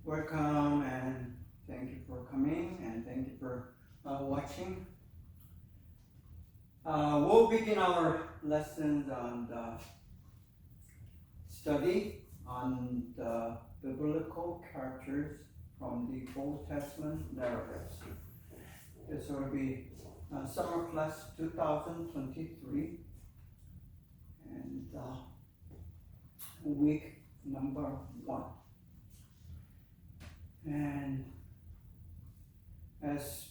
Welcome and thank you for coming and thank you for watching. We'll begin our lessons on the study on the biblical characters from the Old Testament narratives. This will be summer class 2023 and week number 1. And as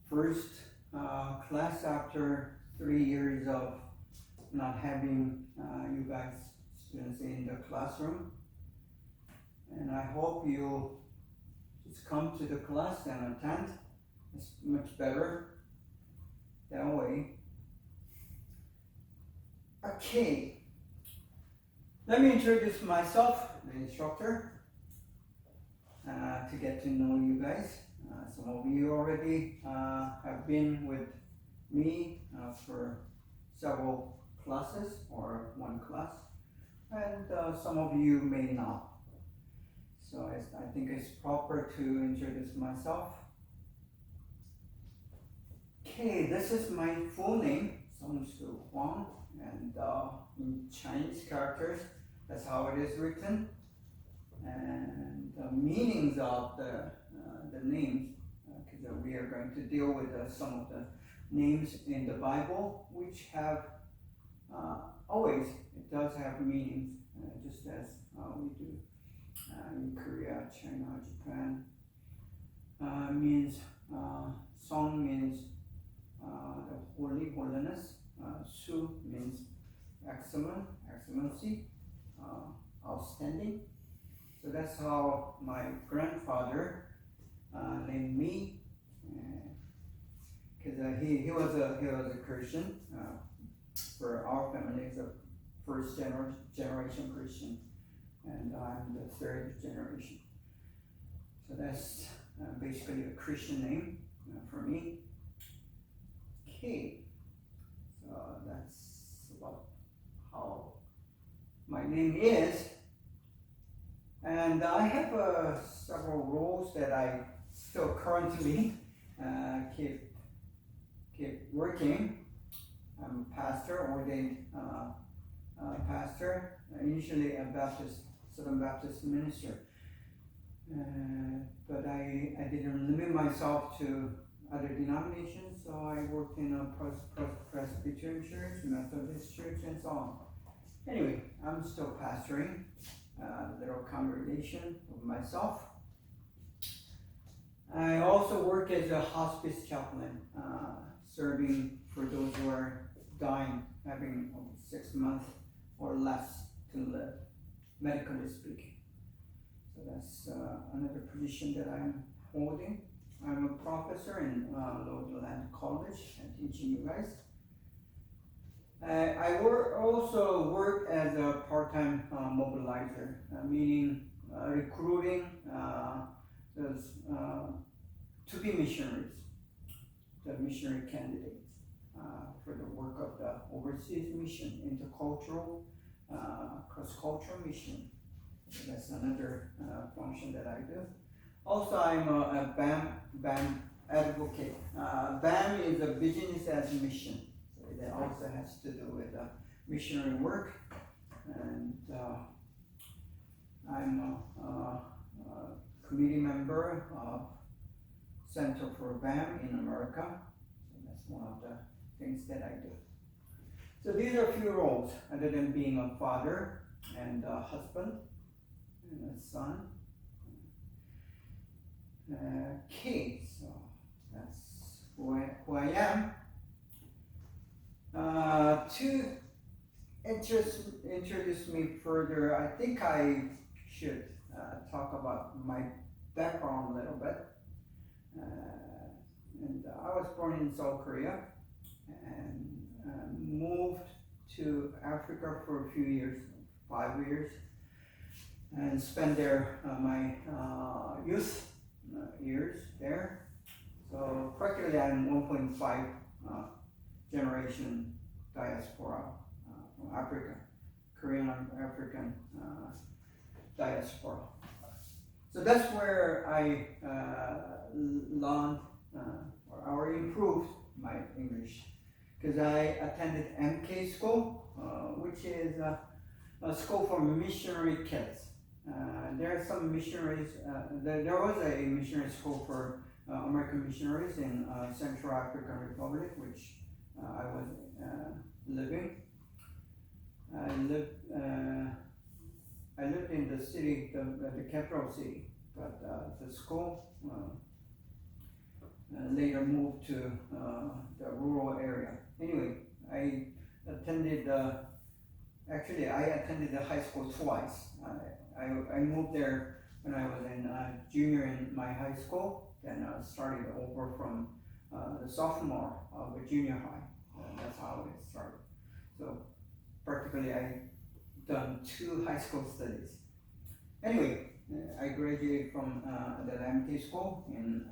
first class after 3 years of not having you guys students in the classroom, and I hope you just come to the class and attend. It's much better that way. Okay, let me introduce myself, the instructor. To get to know you guys. Some of you already have been with me for several classes or one class, and some of you may not. So I think it's proper to introduce myself. Okay, this is my full name, Hwang, and in Chinese characters, that's how it is written. And the meanings of the names, because we are going to deal with some of the names in the Bible, which have always, it does have meanings, just as we do in Korea, China, Japan. Means Song means the holy, holiness. Su means excellent, excellency, outstanding. So that's how my grandfather named me, because he was a Christian. For our family, it's a first generation Christian, and I'm the third generation. So that's basically a Christian name for me. Okay, so that's about how my name is. And I have several roles that I still currently keep working. I'm a pastor, ordained pastor, initially a Southern Baptist minister. But I didn't limit myself to other denominations, so I worked in a Presbyterian church, Methodist church, and so on. Anyway, I'm still pastoring little congregation of myself. I also work as a hospice chaplain, serving for those who are dying, having 6 months or less to live, medically speaking. So that's another position that I'm holding. I'm a professor in Lordland College and teaching you guys. I also work as a part-time mobilizer, meaning recruiting those to-be missionaries, the missionary candidates for the work of the overseas mission, intercultural, cross-cultural mission. So that's another function that I do. Also, I'm a BAM advocate. BAM is a business as mission. That also has to do with missionary work, and I'm a committee member of Center for BAM in America. So that's one of the things that I do. So these are a few roles, other than being a father and a husband and a son. Okay, so that's who I am. To introduce me further, I think I should talk about my background a little bit. And I was born in South Korea and moved to Africa for a few years, 5 years, and spent there my youth years there. So practically I'm 1.5 generation diaspora from Africa, Korean African diaspora. So that's where I learned or improved my English, because I attended MK school, which is a school for missionary kids. There are some missionaries, there was a missionary school for American missionaries in Central African Republic, which I was living. I lived in the city, the capital city, but the school later moved to the rural area. Anyway, I attended the high school twice. I moved there when I was in junior in my high school, then I started over from the sophomore of a junior high. That's how it started. So practically I done 2 high school studies. Anyway, I graduated from the MT school in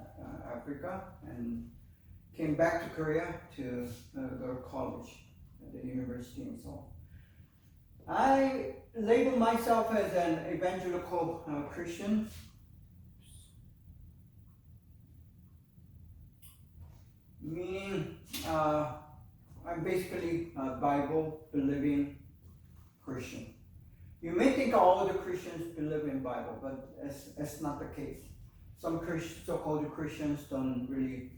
Africa and came back to Korea to go to college at the university and so on. I label myself as an evangelical Christian. Meaning I'm basically a Bible believing Christian. You may think all the Christians believe in Bible, but that's not the case. Some so-called Christians don't really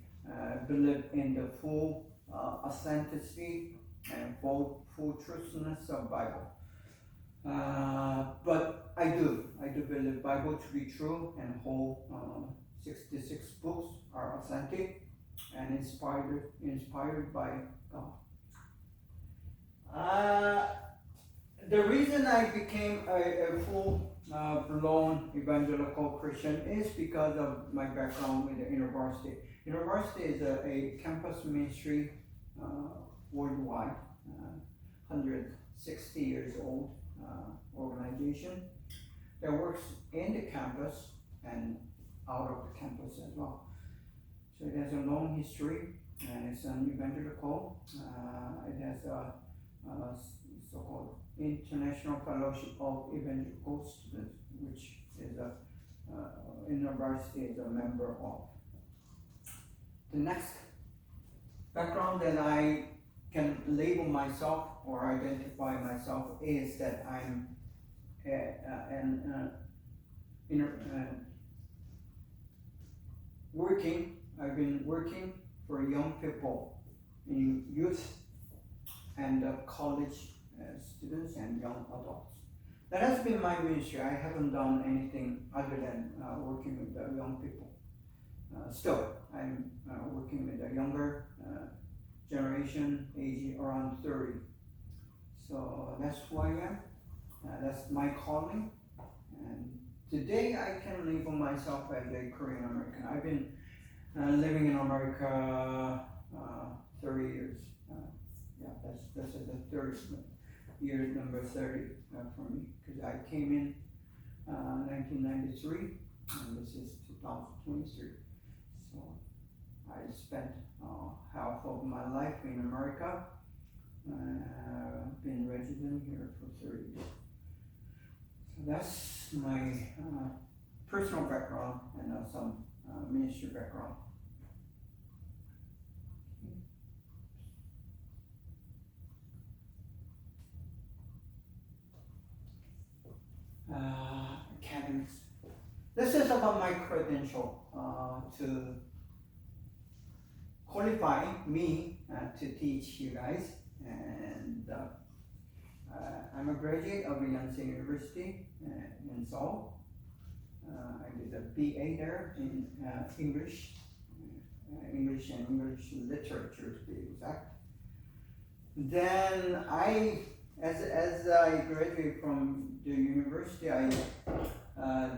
believe in the full authenticity and full truthfulness of Bible. But I do believe Bible to be true, and whole 66 books are authentic and inspired by God. The reason I became a full-blown evangelical Christian is because of my background with the university. University is a campus ministry worldwide, 160 years old organization that works in the campus and out of the campus as well. So it has a long history, and it's an evangelical. It has a so-called International Fellowship of Evangelical Students, which is a university is a member of. The next background that I can label myself or identify myself is that I'm I've been working for young people in youth and college students and young adults. That has been my ministry. I haven't done anything other than working with the young people. Still, I'm working with the younger generation, age around 30. So that's who I am. That's my calling. And today I can label myself as a Korean American. I've been living in America 30 years. That's the third year, number 30 for me, because I came in 1993, and this is 2023. So I spent half of my life in America. Been resident here for 30 years. So that's my personal background and some ministry background. Academics. This is about my credential to qualify me to teach you guys. And I'm a graduate of Yonsei University in Seoul. I did a BA there in English and English literature to be exact. Then as I graduated from the university, I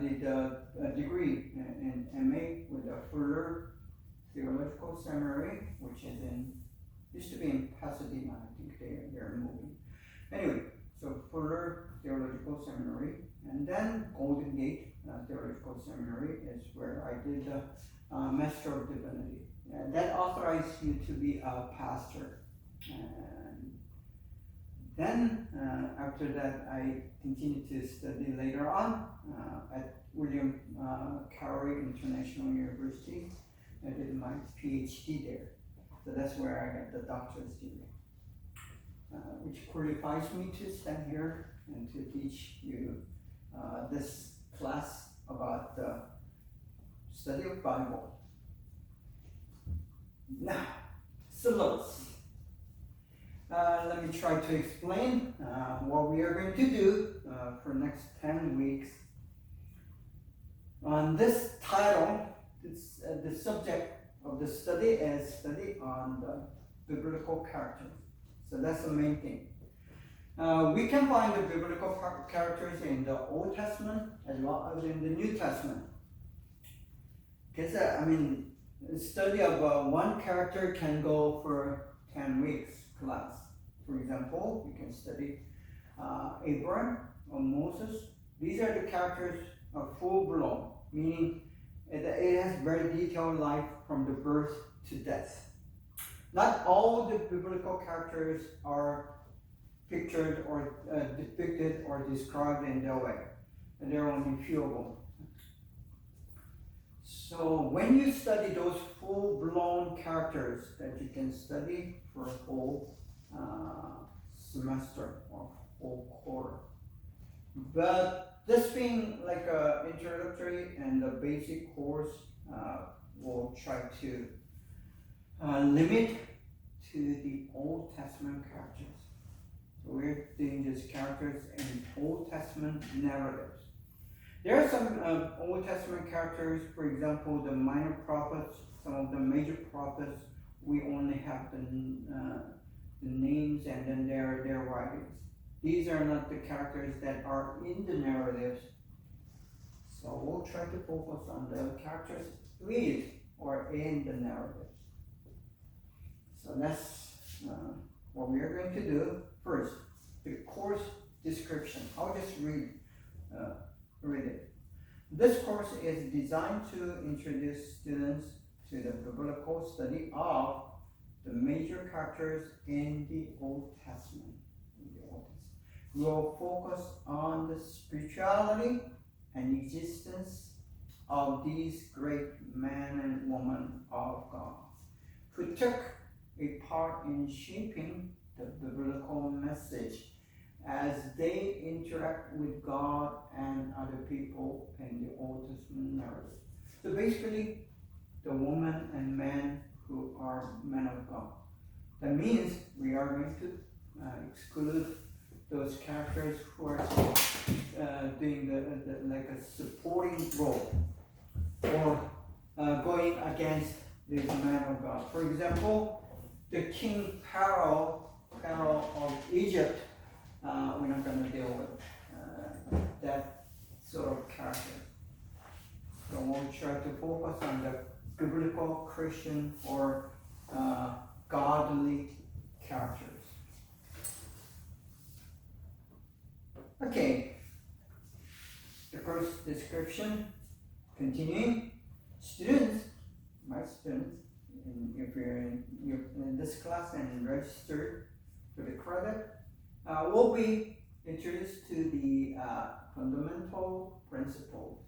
did a degree in MA with a Fuller Theological Seminary, which is used to be in Pasadena. I think they're moving. Anyway, so Fuller Theological Seminary, and then Golden Gate Theological Seminary is where I did the Master of Divinity. That authorized you to be a pastor. And Then, after that, I continued to study later on at William Carey International University. I did my PhD there. So that's where I got the doctorate degree, which qualifies me to stand here and to teach you this class about the study of Bible. Now, syllabus. Let me try to explain what we are going to do for next 10 weeks. On this title, the subject of the study is study on the biblical characters. So that's the main thing. We can find the biblical characters in the Old Testament as well as in the New Testament. Because, the study of one character can go for 10 weeks class. For example, you can study Abraham or Moses. These are the characters of full-blown, meaning it has very detailed life from the birth to death. Not all the biblical characters are pictured or depicted or described in that way. And there are only few of them. So when you study those full-blown characters that you can study for a whole semester or whole quarter. But this being like an introductory and a basic course, we'll try to limit to the Old Testament characters. So we're doing these characters in Old Testament narratives. There are some Old Testament characters, for example, the minor prophets, some of the major prophets, we only have the names and then their writings. These are not the characters that are in the narratives. So we'll try to focus on the characters with or in the narratives. So that's what we are going to do. First, the course description. I'll just read it. This course is designed to introduce students to the biblical study of the major characters in the Old Testament. We will focus on the spirituality and existence of these great men and women of God who took a part in shaping the biblical message as they interact with God and other people in the Old Testament narrative. So basically, the woman and men who are men of God. That means we are going to exclude those characters who are doing the like a supporting role or going against these men of God. For example, the King Pharaoh of Egypt. We're not going to deal with that sort of character. So we'll try to focus on the biblical, Christian, or godly characters. Okay, the course description, continuing. Students, my students, if you're in this class and registered for the credit, will be introduced to the fundamental principles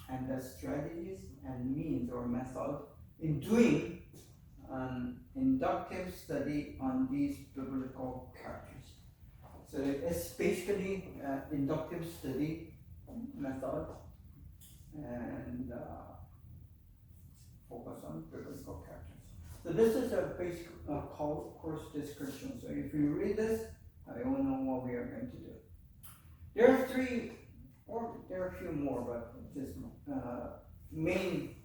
and the strategies and means or method in doing an inductive study on these biblical characters. So it's basically inductive study method and focus on biblical characters. So this is a basic course description. So if you read this, you will know what we are going to do. There are there are a few more, but just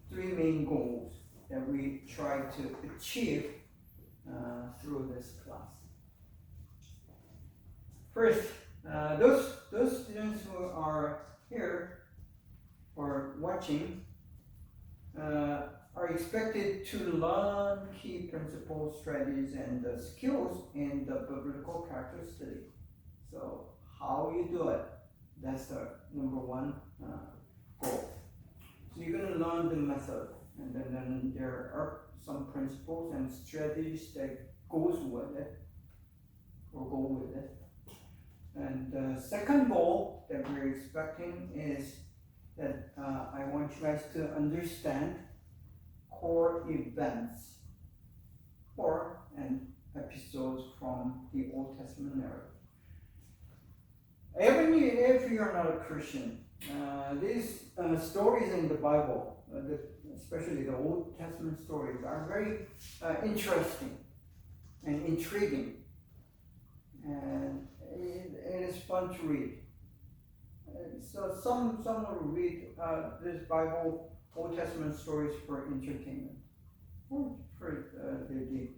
three main goals that we try to achieve through this class. First, those students who are here or watching are expected to learn key principles, strategies, and the skills in the biblical character study. So how you do it, that's the number one goal. So you're going to learn the method, and then there are some principles and strategies that goes with it. we'll go with it. And the second goal that we're expecting is that I want you guys to understand core events and episodes from the Old Testament narrative. Even if you're not a Christian, these stories in the Bible, especially the Old Testament stories, are very interesting and intriguing, and it is fun to read. So some will read this Bible, Old Testament stories for entertainment, or for the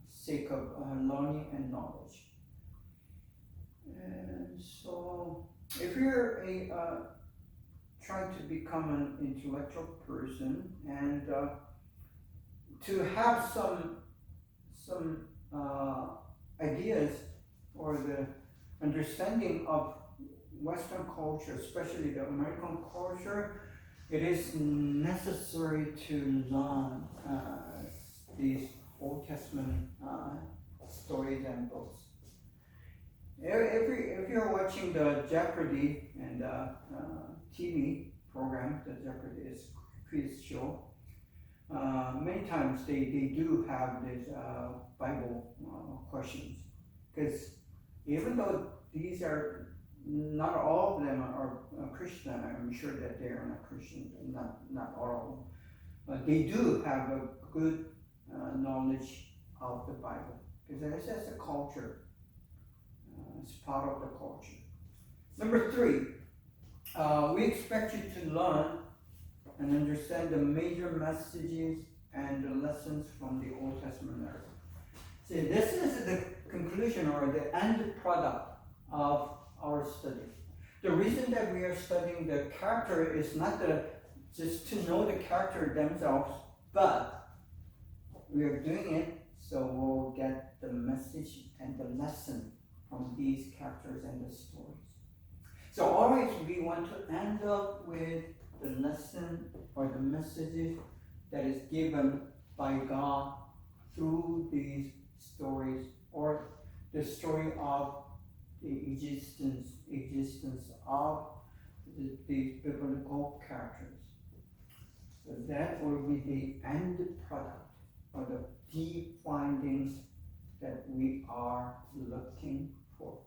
sake of learning and knowledge. And so, if you're trying to become an intellectual person and to have some ideas or the understanding of Western culture, especially the American culture, it is necessary to learn these Old Testament stories and books. If you're watching the Jeopardy and TV program, the Jeopardy is quiz show, many times they do have these Bible questions, because even though these are not all of them are Christian, I'm sure that they are not Christian, not all of them. They do have a good knowledge of the Bible, because that's a culture. It's part of the culture. Number 3, we expect you to learn and understand the major messages and the lessons from the Old Testament narrative. See, this is the conclusion or the end product of our study. The reason that we are studying the character is not just to know the character themselves, but we are doing it so we'll get the message and the lesson from these characters and the stories. So always we want to end up with the lesson or the messages that is given by God through these stories, or the story of the existence of these biblical characters. So that will be the end product, or the deep findings that we are looking for.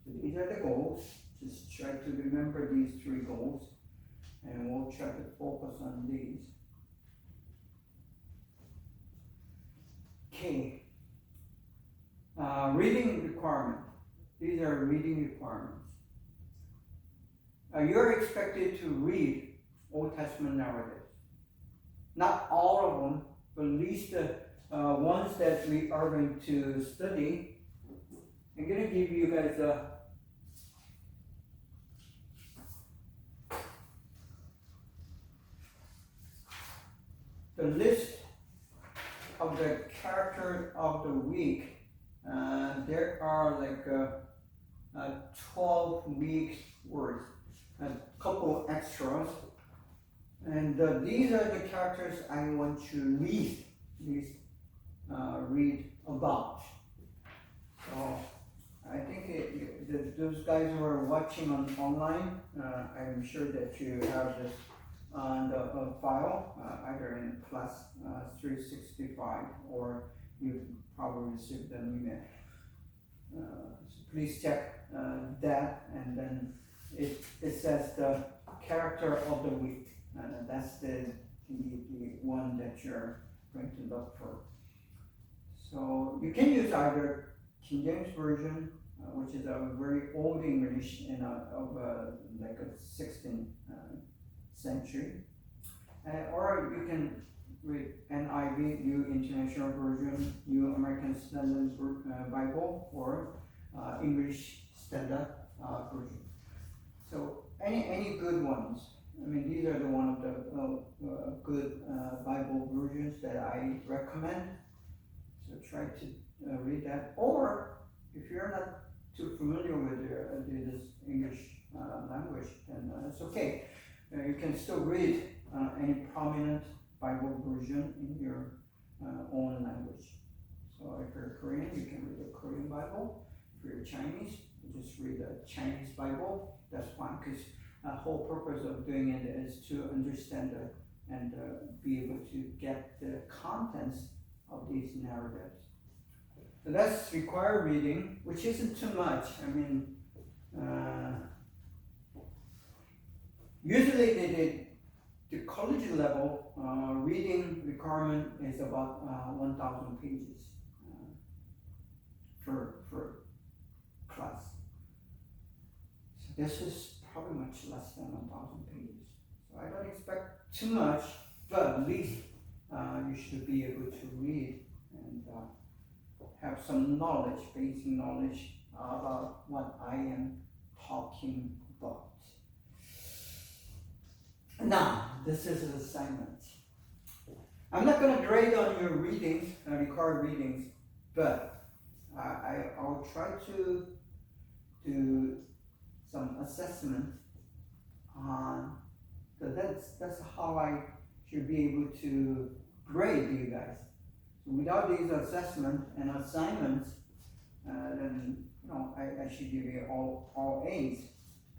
So these are the goals. Just try to remember these 3 goals, and we'll try to focus on these. Okay. Reading requirement. These are reading requirements. You're expected to read Old Testament narratives. Not all of them, but at least the ones that we are going to study. I'm going to give you guys the list of the characters of the week. There are like 12 weeks worth, a couple extras, and these are the characters I want you to read about. So I think those guys who are watching online, I'm sure that you have this on the file, either in class 365, or you probably received an email. So please check that, and then it says the character of the week. That's the one that you're going to look for. So you can use either King James Version, which is a very old English of like a 16th century, or you can read NIV, New International Version, New American Standard Bible, or English Standard Version. So any good ones. I mean, these are one of the good Bible versions that I recommend. So try to read that. Or if you're not too familiar with this English language, then it's okay. You can still read any prominent Bible version in your own language. So if you're Korean, you can read the Korean Bible. If you're Chinese, you just read the Chinese Bible. That's fine, because the whole purpose of doing it is to understand and be able to get the contents of these narratives. So that's required reading, which isn't too much. I mean, usually the college level reading requirement is about 1,000 pages for class. So this is probably much less than 1,000 pages. So I don't expect too much, but at least you should be able to read and have some knowledge, basic knowledge about what I am talking about. Now, this is an assignment. I'm not going to grade on your readings, required readings, but I'll try to do some assessment on, so that's how I should be able to grade you guys. So without these assessment and assignments, then I should give you all A's.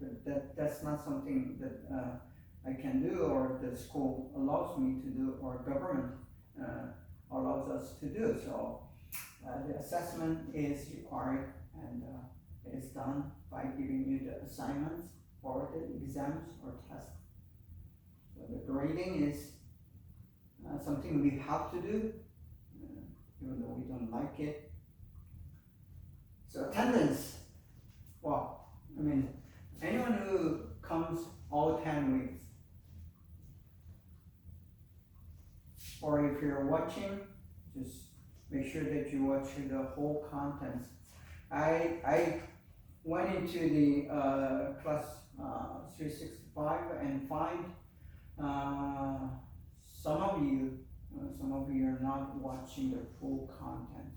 But that's not something that I can do, or the school allows me to do, or government allows us to do. So the assessment is required, and it is done by giving you the assignments or the exams or tests. So the grading is something we have to do, even though we don't like it. So attendance, well, I mean, anyone who comes all 10 weeks, or if you're watching, just make sure that you watch the whole contents. I went into the class 365 and find some of you are not watching the full content.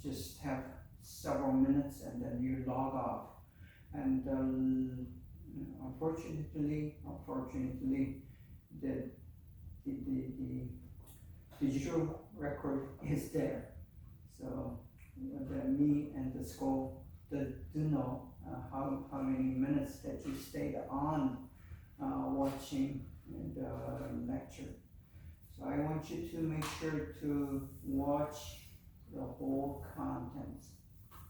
Just have several minutes and then you log off. And unfortunately, the digital record is there. So me and the school do know how many minutes that you stayed on watching the lecture. So I want you to make sure to watch the whole content,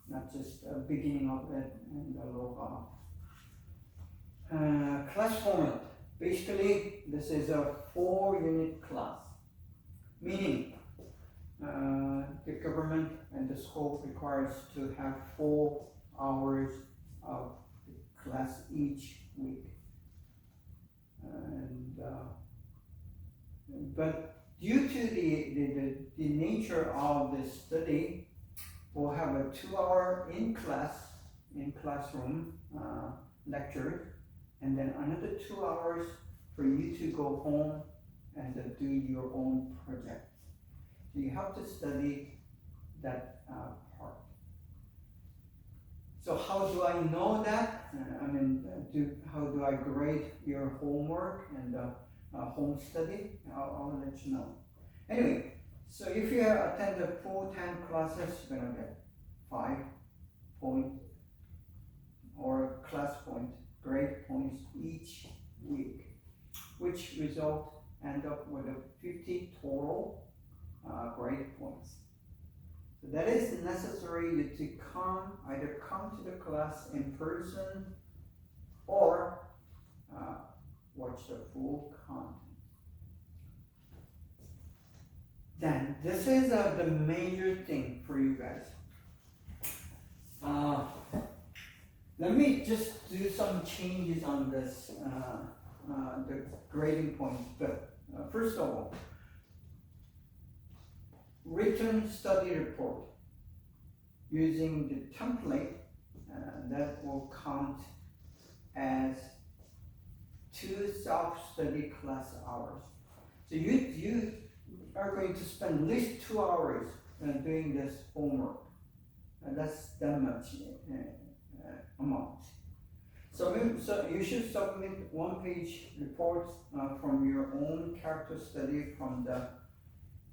not just the beginning of it and the log off. Class format. Basically, this is a 4-unit class, meaning the government and the school requires to have 4 hours of class each week. And but due to the nature of the study, we'll have a 2-hour in classroom lecture, and then another 2 hours for you to go home and do your own project. So you have to study that part. So how do I know that? How do I grade your homework and home study? I'll let you know. Anyway, so if you attend the full 10 classes, you're gonna get 5 points or class point, grade points each week, which result end up with a 50 total grade points. So that is necessary to either come to the class in person or watch the full content. Then this is the major thing for you guys. Let me just do some changes on this, the grading points. But first of all, written study report using the template that will count as 2 self-study class hours. So you are going to spend at least 2 hours doing this homework. That's that much amount. So you should submit 1-page reports from your own character study from the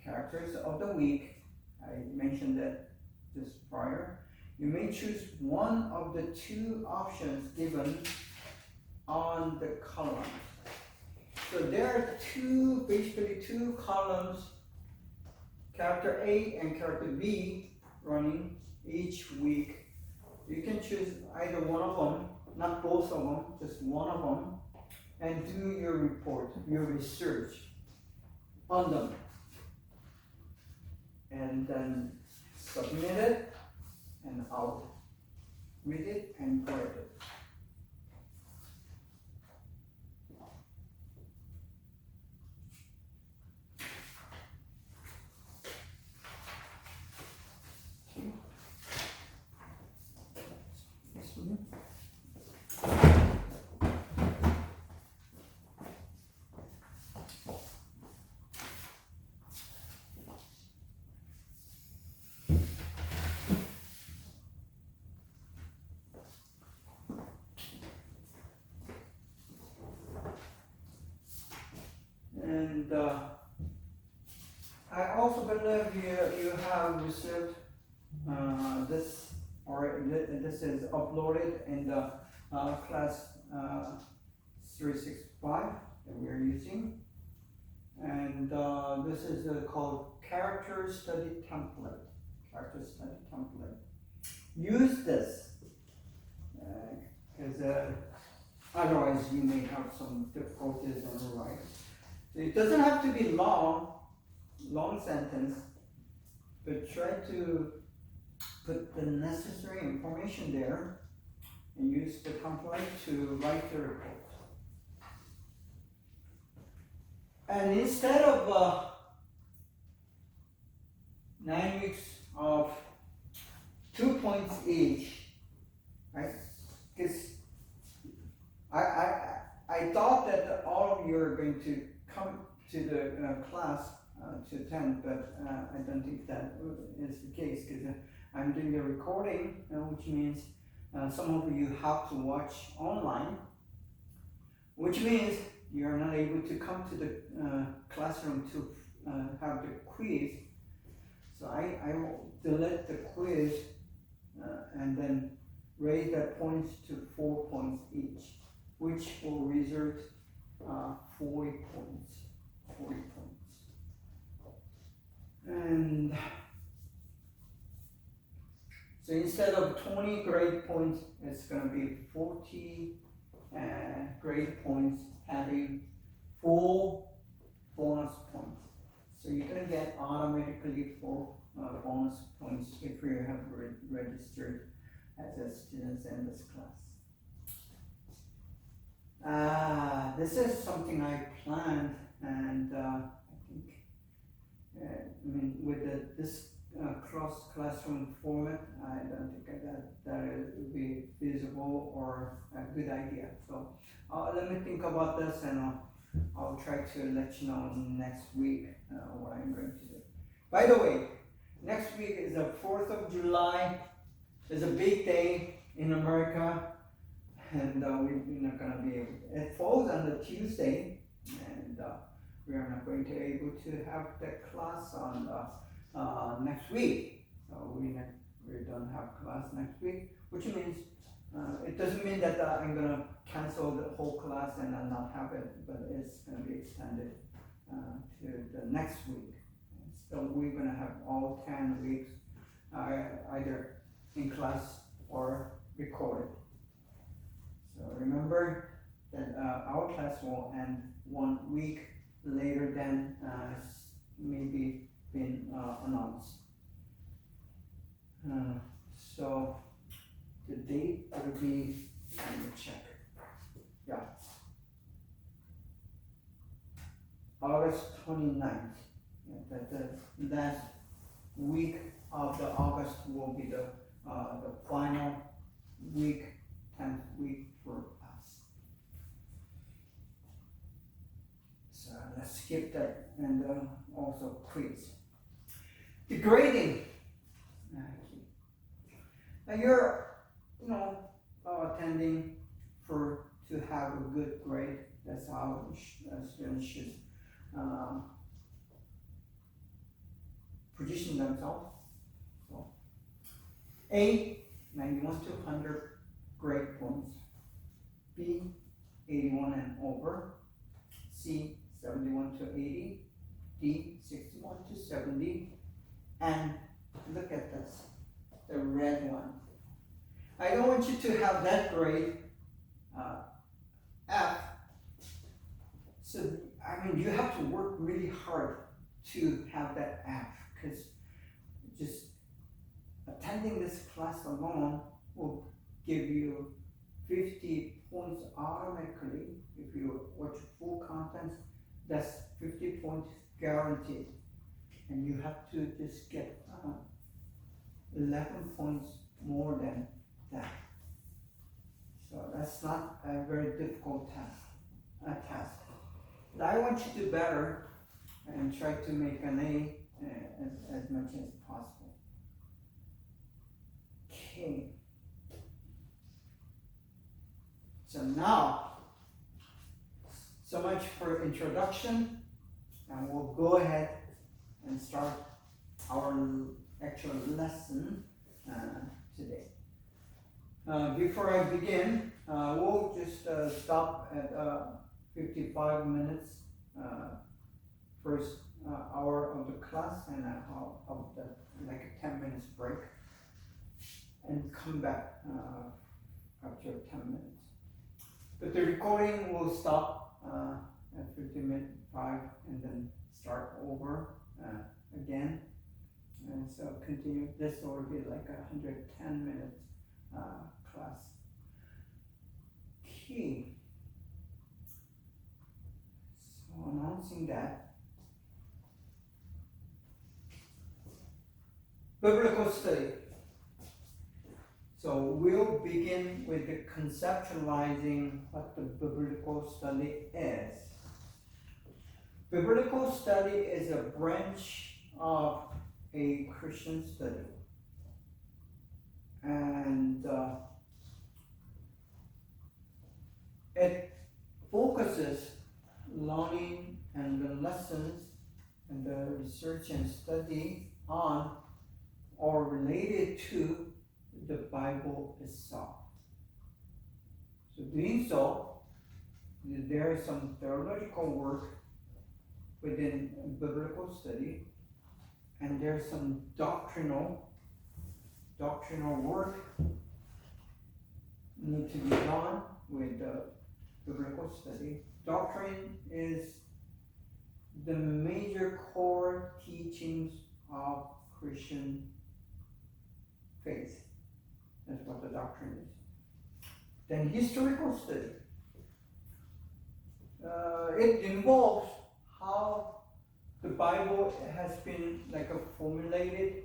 characters of the week I mentioned that just prior. You may choose one of the two options given on the column. So there are basically two columns, character A and character B, running each week. You can choose either one of them, not both of them, just one of them, and do your report, your research on them. And then submit it, and I'll read it and grade it. And I also believe you have received this, or this is uploaded in the class 365 that we are using. And this is called Character Study Template. Character Study Template. Use this, because otherwise you may have some difficulties on the right. It doesn't have to be long sentence, but try to put the necessary information there and use the template to write the report. And instead of 9 weeks of 2 points each, right? Because I thought that all of you are going to come to the class to attend, but I don't think that is the case, because I'm doing the recording, which means some of you have to watch online, which means you're not able to come to the classroom to have the quiz. So I will delete the quiz and then raise that points to 4 points each, which will result 40 points. 40 points. And so instead of 20 grade points, it's going to be 40 grade points having 4 bonus points. So you're going to get automatically 4 bonus points if you have registered as a student in this class. This is something I planned, and I think, with this classroom format, I don't think that would be feasible or a good idea. So let me think about this, and I'll try to let you know next week what I'm going to do. By the way, next week is the 4th of July. It's a big day in America. And we're not going to be able to. It falls on the Tuesday, and we are not going to be able to have the class on next week. So we don't have class next week, which means it doesn't mean that I'm going to cancel the whole class and not have it, but it's going to be extended to the next week. So we're going to have all 10 weeks either in class or recorded. So remember that our class will end 1 week later than maybe been announced. So the date will be, let me check. Yeah, August 29th. Yeah, the last week of the August will be the final week, 10th week for us. So let's skip that, and also quiz. The grading. Now you're, attending to have a good grade. That's how students should position themselves. So A, 91 to 100 grade points. B, 81 and over. C, 71 to 80. D, 61 to 70. And look at this, the red one. I don't want you to have that grade, F. So, I mean, you have to work really hard to have that F, because just attending this class alone will give you 50 points automatically. If you watch full content, that's 50 points guaranteed. And you have to just get 11 points more than that. So that's not a very difficult task. But I want you to do better and try to make an A as much as possible. Okay. So now, so much for introduction, and we'll go ahead and start our actual lesson today. Before I begin, we'll just stop at 55 minutes first hour of the class, and like a 10 minutes break, and come back after 10 minutes. But the recording will stop at 55 and then start over again. And so continue. This will be like a 110 minutes class. Okay. So announcing that. Biblical study. So we'll begin with the conceptualizing what the biblical study is. Biblical study is a branch of a Christian study. And it focuses learning and the lessons and the research and study on or related to the Bible itself. So doing so, there is some theological work within biblical study, and there's some doctrinal work need to be done with the biblical study. Doctrine is the major core teachings of Christian faith. That's what the doctrine is. Then historical study. It involves how the Bible has been formulated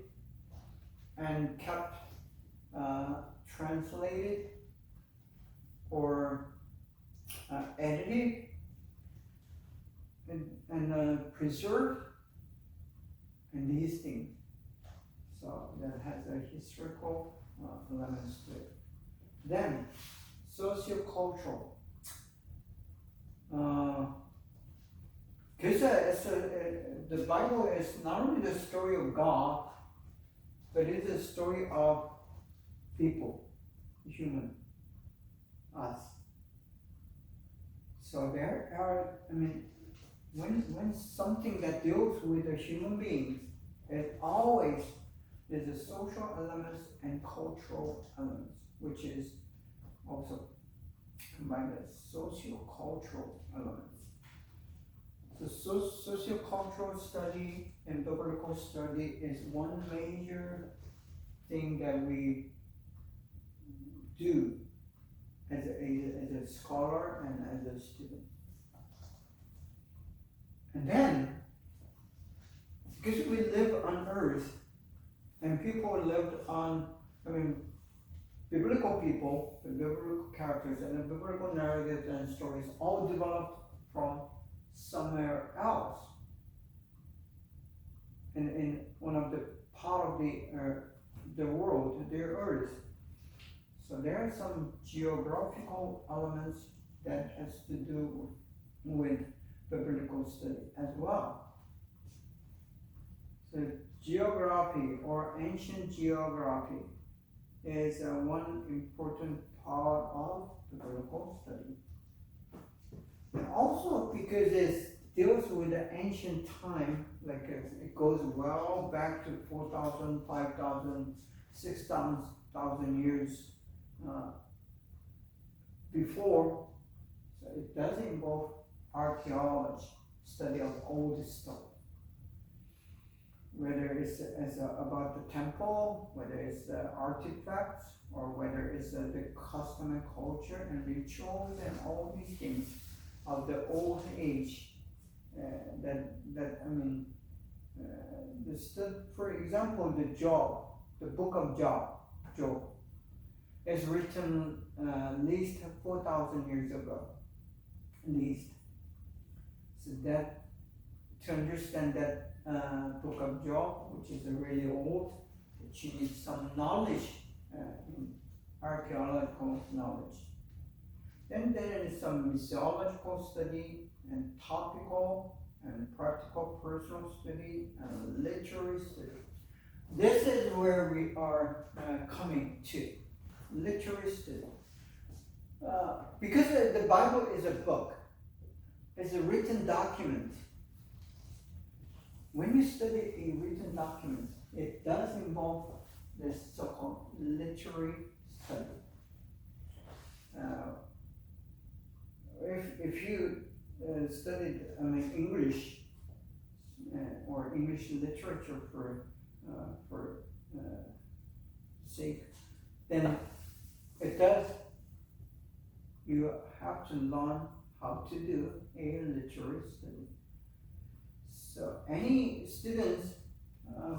and kept translated or edited and preserved, and these things. So that has a historical elements to it. Then sociocultural. Because the Bible is not only the story of God, but it is a story of people, human, us. So there are, when something that deals with the human beings, it always is a social elements and cultural elements, which is also combined as socio-cultural elements. So socio-cultural study and biblical study is one major thing that we do as a scholar and as a student. And then, because we live on earth, and people lived on, biblical people, the biblical characters, and the biblical narratives and stories all developed from somewhere else. In one of the part of the world, the earth. So there are some geographical elements that has to do with biblical study as well. So geography or ancient geography is one important part of biblical study. And also because it deals with the ancient time, like it goes well back to 4,000, 5,000, 6,000 years before. So it does involve archaeology, study of old stuff. Whether it's about the temple, whether it's the artifacts, or whether it's the custom and culture and rituals and all these things of the old age. For example, the book of Job is written at least 4,000 years ago, at least. So that to understand that book of Job, which is really old, which needs some knowledge, archaeological knowledge. Then there is some mythological study and topical and practical personal study and literary study. This is where we are coming to, literary study. Because the Bible is a book, it's a written document. When you study a written document, it does involve this so-called literary study. If you studied English or English literature for sake, then you have to learn how to do a literary study. So any students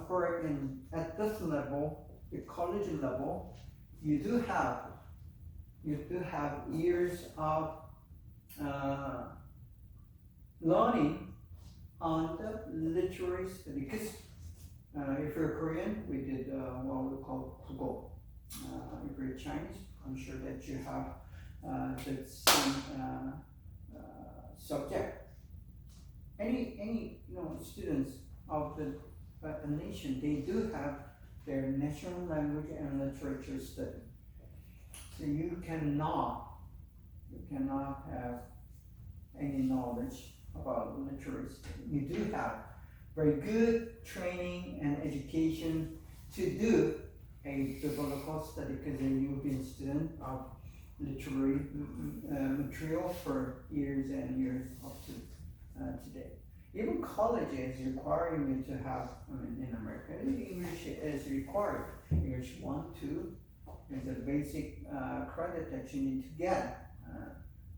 who are at this level, the college level, you do have years of learning on the literary study. Because if you're Korean, we did what we call Kugo. If you're Chinese, I'm sure that you have the same subject. Any students of the nation, they do have their national language and literature study. So you cannot have any knowledge about literature study. You do have very good training and education to do a biblical study because you've been a student of literary material for years and years up to today. Even college is requiring you to have, in America, English is required. English 1, 2 is a basic credit that you need to get,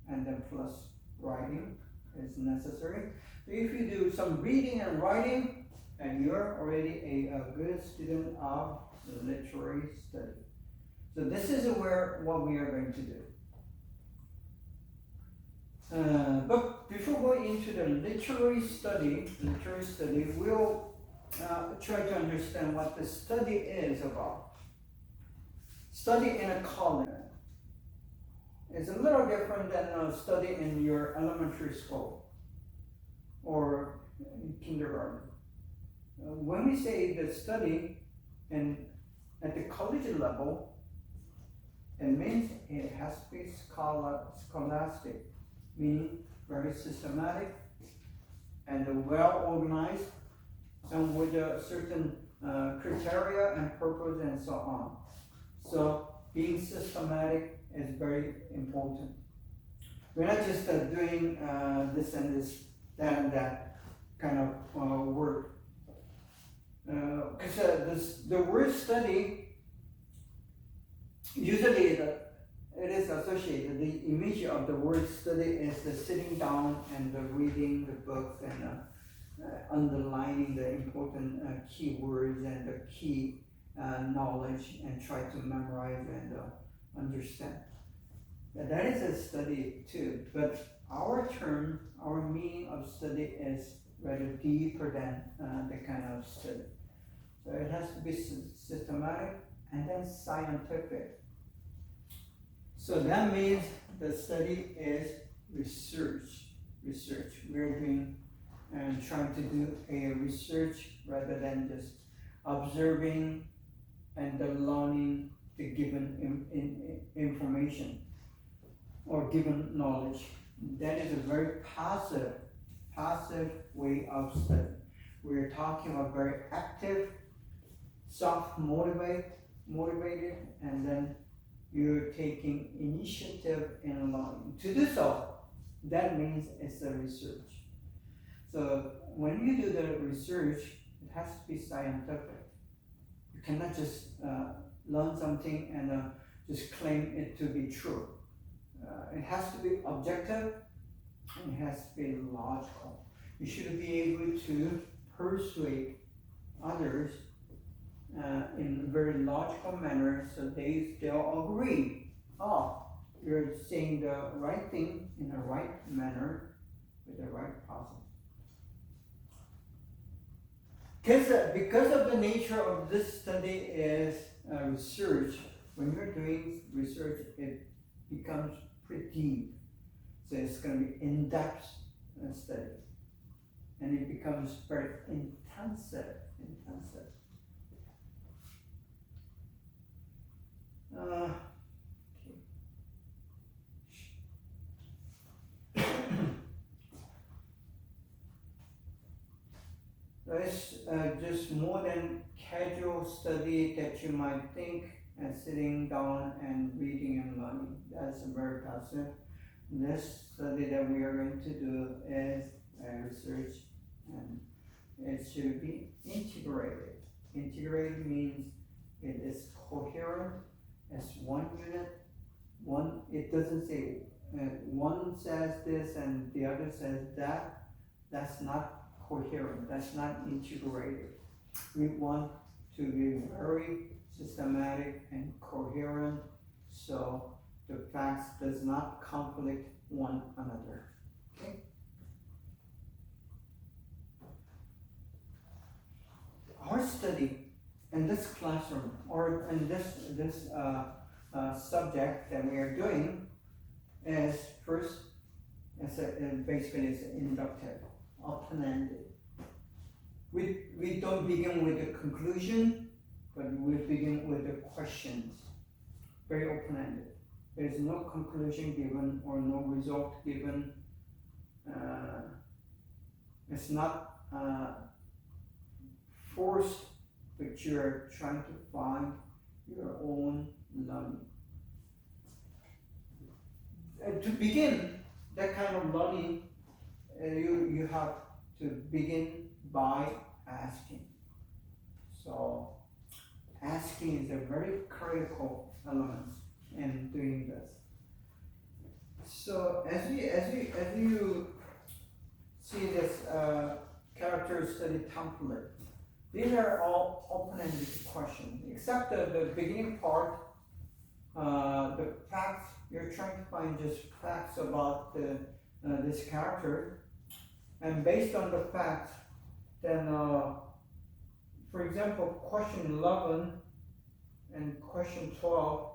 and then plus writing is necessary. So if you do some reading and writing, and you're already a good student of the literary study. So this is what we are going to do. But before going into the literary study, we'll try to understand what the study is about. Study in a college is a little different than study in your elementary school or kindergarten. When we say the study at the college level, it means it has to be scholastic, meaning very systematic and well organized and with a certain criteria and purpose and so on. So being systematic is very important. We're not just doing this and this, that and that kind of work. Because the word study, usually it is associated, the image of the word study is the sitting down and the reading the books and underlining the important keywords and the key knowledge and try to memorize and understand. That is a study too, but our meaning of study is rather deeper than the kind of study. So it has to be systematic and then scientific. So that means the study is research. We're doing and trying to do a research rather than just observing and then learning the given information or given knowledge. That is a very passive way of study. We're talking about very active, self-motivated, and then you're taking initiative in learning. To do so, that means it's a research. So when you do the research, it has to be scientific. You cannot just learn something and just claim it to be true. It has to be objective and it has to be logical. You should be able to persuade others in a very logical manner so they'll agree. Oh, you're saying the right thing in the right manner with the right process. Because of the nature of this study is research, when you're doing research, it becomes pretty deep. So it's going to be in-depth study. And it becomes very intensive. It's just more than casual study that you might think and sitting down and reading and learning. That's very passive. This study that we are going to do is research, and it should be integrated. Integrated means it is coherent as one unit. It doesn't say one says this and the other says that. That's not coherent. That's not integrated. We want to be very systematic and coherent, so the facts does not conflict one another. Okay. Our study in this classroom or in this subject that we are doing is first, basically it's inductive, open-ended. We don't begin with the conclusion, but we begin with the questions. Very open-ended. There is no conclusion given or no result given. It's not forced, but you're trying to find your own learning. To begin that kind of learning, you have to begin by asking. So asking is a very critical element in doing this. So as you see this character study template, these are all open-ended questions, except the beginning part, the facts. You're trying to find just facts about this character, and based on the facts, then, for example, question 11 and question 12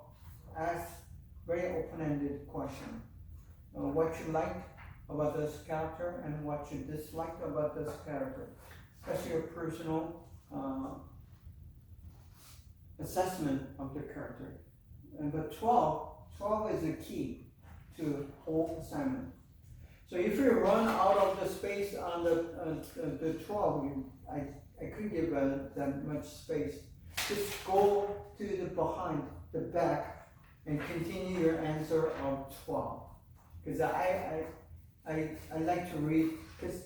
ask very open-ended question. What you like about this character and what you dislike about this character. That's your personal assessment of the character. And the 12 is the key to whole assignment. So if you run out of the space on the 12, I couldn't give that much space. Just go to the back, and continue your answer of 12. Because I like to read, because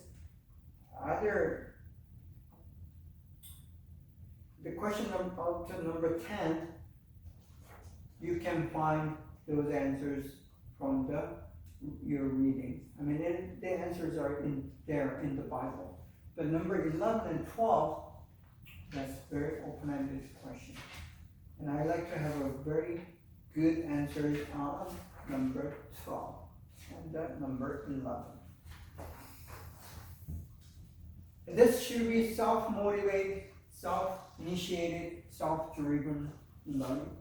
the question up to number 10, you can find those answers from your readings. I mean, the answers are in the Bible. But number 11 and 12, that's very open-ended question. And I like to have a very good answers on number 12 and that number 11. And this should be self-motivated, self-initiated, self-driven learning.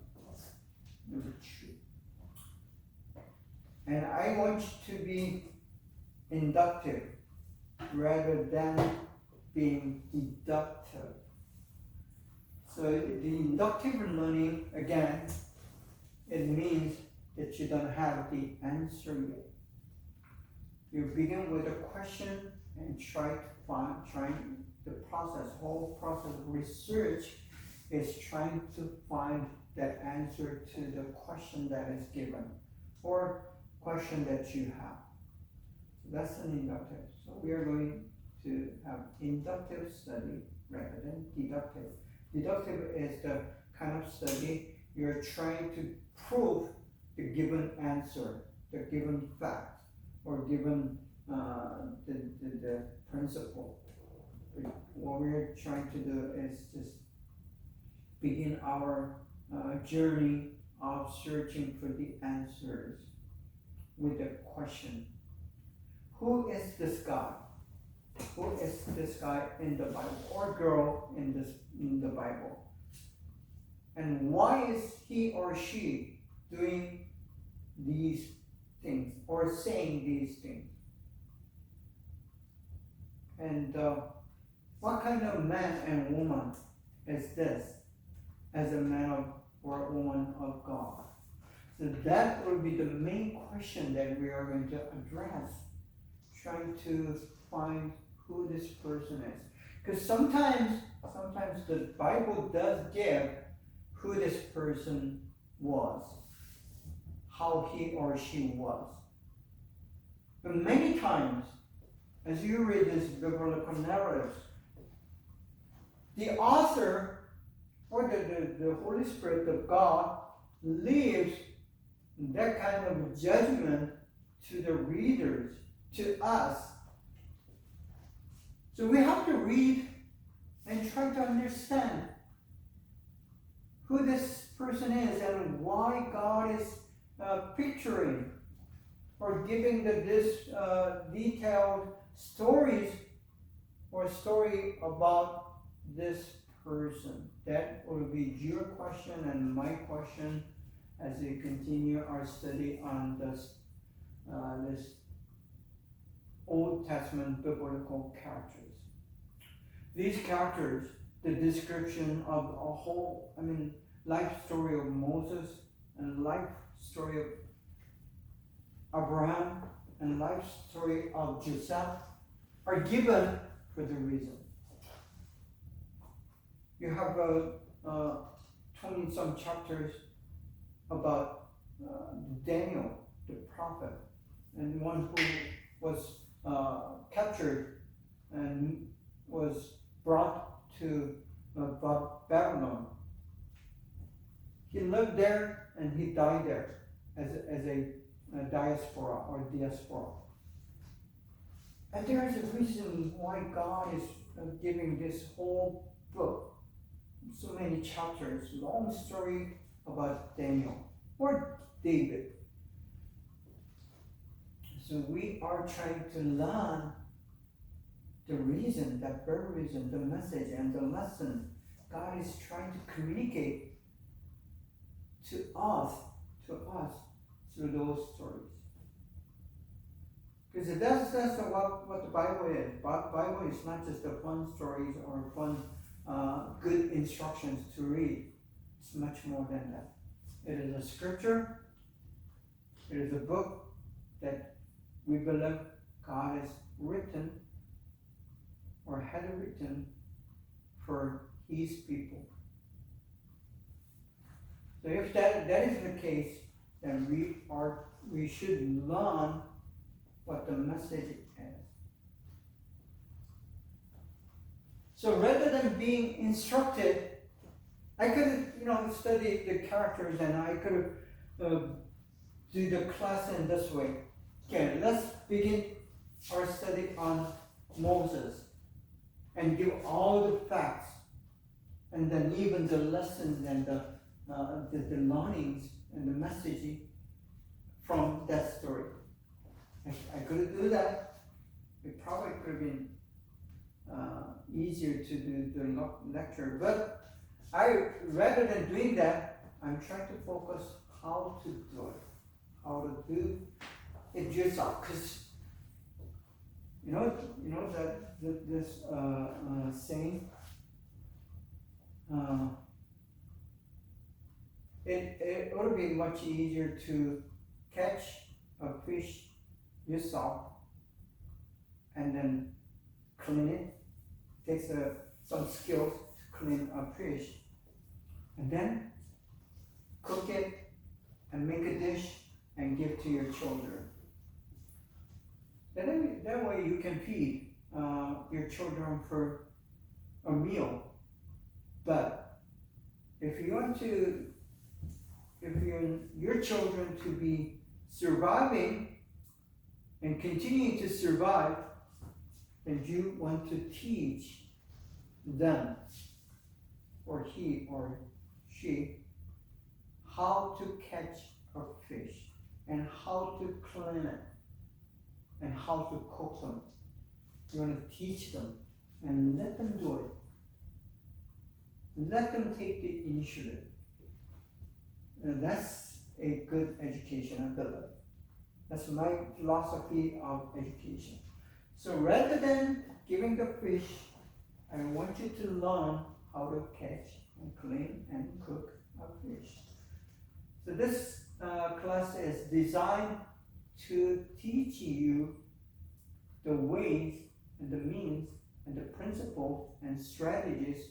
Number 2. And I want you to be inductive. rather than being deductive. So the inductive learning, again, it means that you don't have the answer yet. You begin with a question and trying the whole process of research is trying to find that answer to the question that is given or question that you have. So that's an inductive. So we are going to have inductive study rather than deductive. Deductive is the kind of study you're trying to prove the given answer, the given fact, or given the principle. What we're trying to do is just begin our journey of searching for the answers with a question. Who is this guy? Who is this guy in the Bible or girl in the Bible? And why is he or she doing these things or saying these things? And what kind of man and woman is this as a man or a woman of God? So that will be the main question that we are going to address, trying to find who this person is. Because sometimes the Bible does give who this person was, how he or she was. But many times, as you read these biblical narratives, the author or the Holy Spirit of God leaves that kind of judgment to the readers, to us. So we have to read and try to understand who this person is and why God is picturing or giving this detailed stories or story about this person. That will be your question and my question as we continue our study on this Old Testament biblical characters. These characters, the description of a whole, life story of Moses and life story of Abraham and life story of Joseph are given for the reason. You have 20-some chapters about Daniel, the prophet, and one who was captured and was brought to Babylon. He lived there and he died there as a diaspora. And there is a reason why God is giving this whole book, so many chapters, long story about Daniel or David. So we are trying to learn the reason, the very reason, the message and the lesson God is trying to communicate to us through those stories. Because that's what the Bible is. Bible is not just the fun stories or fun, good instructions to read. It's much more than that. It is a scripture. It is a book that we believe God has written or had written for His people. So if that is the case, then we should learn what the message is. So rather than being instructed, I could study the characters and I could do the class in this way. Okay, let's begin our study on Moses and give all the facts and then even the lessons and the learnings and the messaging from that story. I couldn't do that. It probably could have been easier to do the lecture, but rather than doing that, I'm trying to focus how to do it, how to do it yourself. Because You know that this saying. It would be much easier to catch a fish yourself and then clean it. Takes some skills to clean a fish, and then cook it and make a dish and give to your children. That way you can feed your children for a meal. But if you want your children to be surviving and continuing to survive, then you want to teach them, or he or she, how to catch a fish and how to clean it and how to cook them. You want to teach them and let them do it. Let them take the initiative. And that's a good education, I believe. That's my philosophy of education. So rather than giving the fish, I want you to learn how to catch and clean and cook a fish. So this class is designed to teach you the ways and the means and the principles and strategies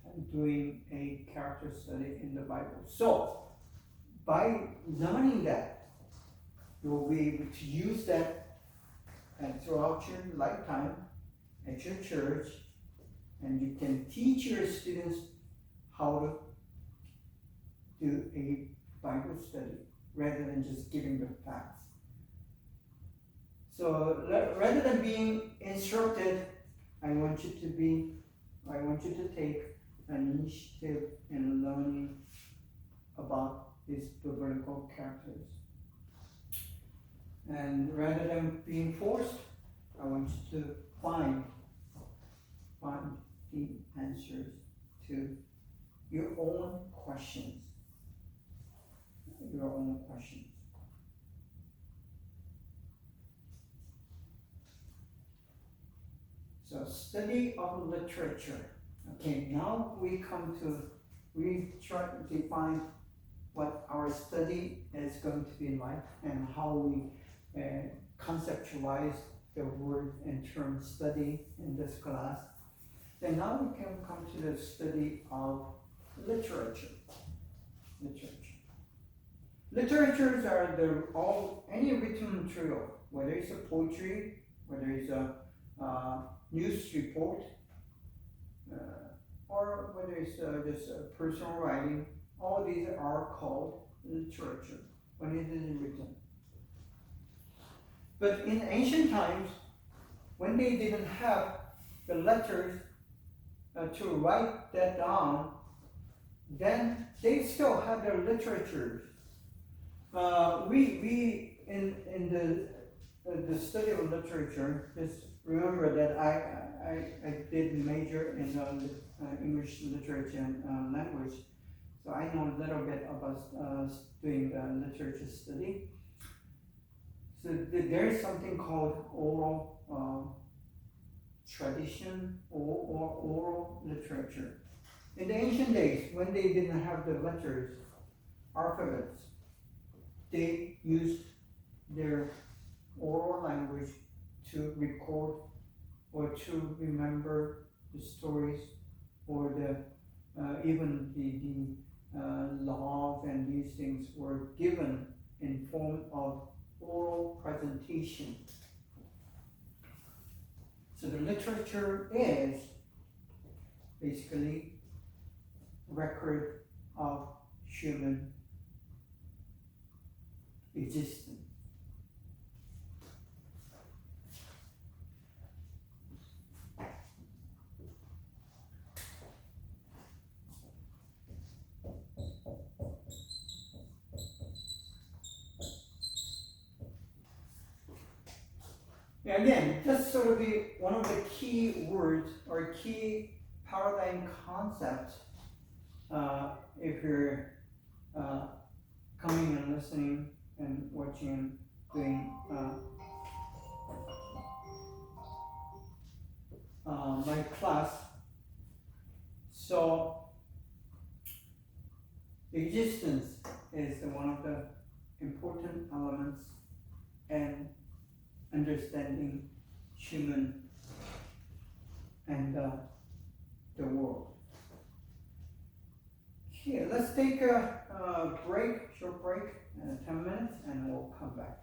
of doing a character study in the Bible. So by learning that, you'll be able to use that and throughout your lifetime at your church, and you can teach your students how to do a Bible study rather than just giving them facts. So rather than being instructed, I want you to take an initiative in learning about these biblical characters. And rather than being forced, I want you to find the answers to your own questions. Your own questions. So study of literature. Okay, now we try to define what our study is going to be like and how we conceptualize the word and term study in this class. Then now we can come to the study of literature. Literatures are any written material, whether it's a poetry, whether it's a news report, or whether it's just personal writing. All these are called literature when it is written. But in ancient times, when they didn't have the letters to write that down, then they still had their literatures. We in the study of literature, just remember that I did major in English literature and language, so I know a little bit about doing literature study. So there is something called oral tradition or oral literature. In the ancient days, when they didn't have the letters, alphabets, they used their oral language to record or to remember the stories or even the laws, and these things were given in form of oral presentation. So the literature is basically record of human existence. Again, just sort of one of the key words or key paradigm concepts, if you're coming and listening and watching and doing my class. So existence is one of the important elements in understanding human and the world. Okay, let's take a break, short break, 10 minutes, and we'll come back.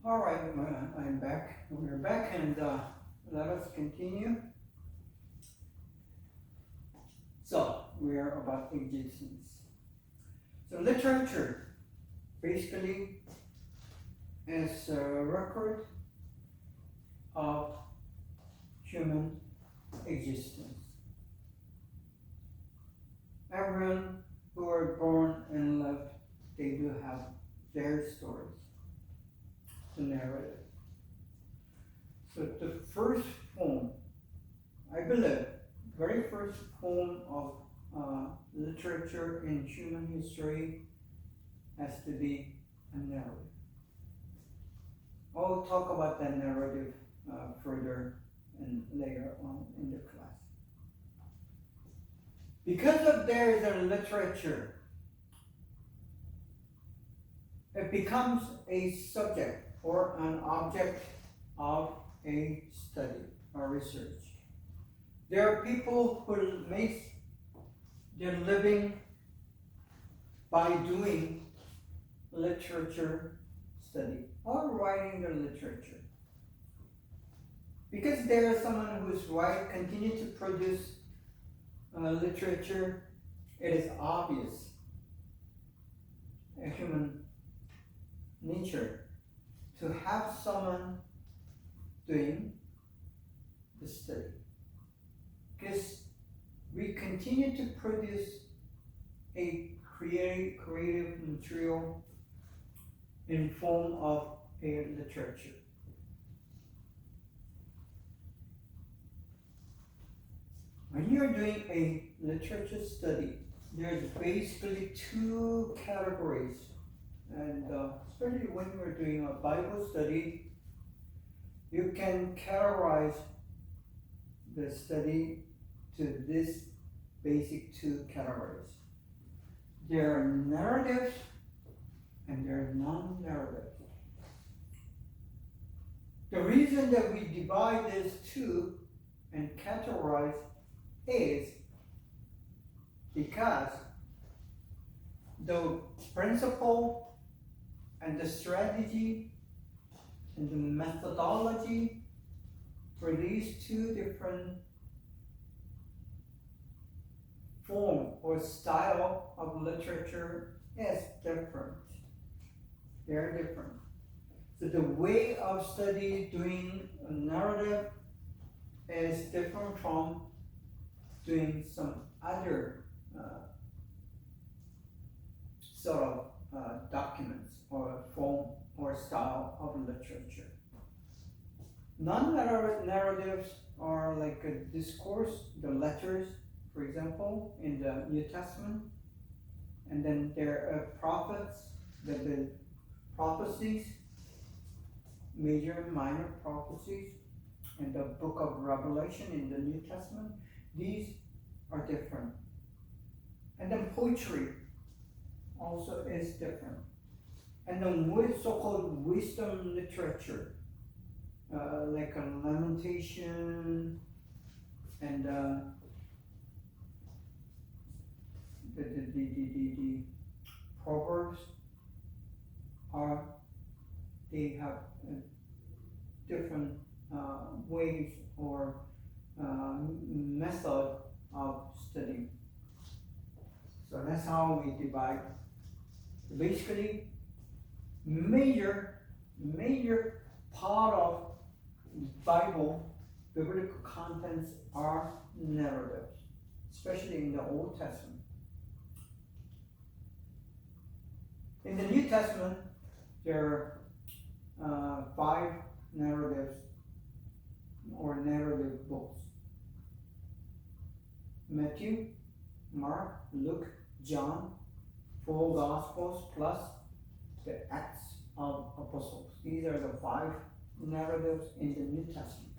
All right, I'm back. We're back, and let us continue. So, we are about existence. So, literature basically is a record of human existence. Everyone who are born and lived, they do have their stories. The narrative. So the first poem, I believe, very first poem of literature in human history has to be a narrative. I'll talk about that narrative further and later on in the class. Because of there is a literature, it becomes a subject or an object of a study or research. There are people who make their living by doing literature study or writing their literature. Because there is someone who is continue to produce literature, it is obvious a human nature to have someone doing the study. Because we continue to produce a creative material in form of a literature. When you're doing a literature study, there's basically two categories. And especially when we're doing a Bible study, you can categorize the study to this basic two categories. There are narratives and there are non-narratives. The reason that we divide these two and categorize is because the principle and the strategy and the methodology for these two different form or style of literature is different. They're different. So the way of study doing a narrative is different from doing some other sort of documents or form or style of literature. Non-narratives are like a discourse, the letters, for example, in the New Testament. And then there are prophets, the prophecies, major and minor prophecies, and the book of Revelation in the New Testament. These are different. And then poetry also is different. And then so-called wisdom literature, like a lamentation and the proverbs they have different ways or method of studying. So that's how we divide. Basically, major part of biblical contents are narratives, especially in the Old Testament. In the New Testament, there are 5 narratives or narrative books. Matthew, Mark, Luke, John, 4 Gospels plus the Acts of Apostles. These are the 5 narratives in the New Testament.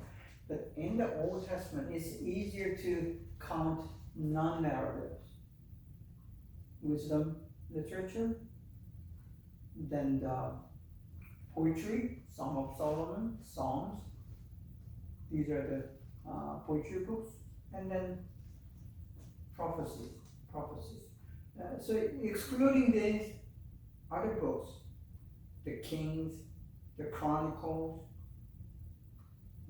But in the Old Testament, it's easier to count non-narratives. Wisdom literature, then the poetry, Song of Solomon, Psalms. These are the poetry books, and then prophecies. So excluding these other books, the Kings, the Chronicles,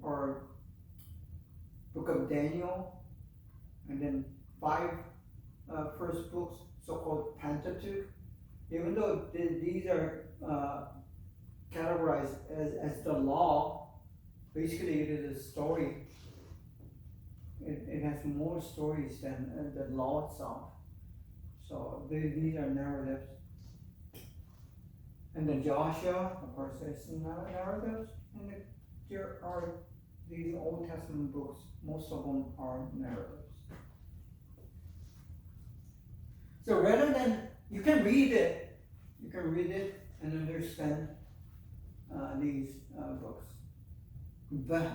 or Book of Daniel, and then 5 first books, so-called Pentateuch. Even though these are categorized as the law, basically it is a story. It has more stories than the law itself. So these are narratives. And then Joshua, of course, there's narratives. And there are these Old Testament books, most of them are narratives. So rather than, you can read it and understand these books. But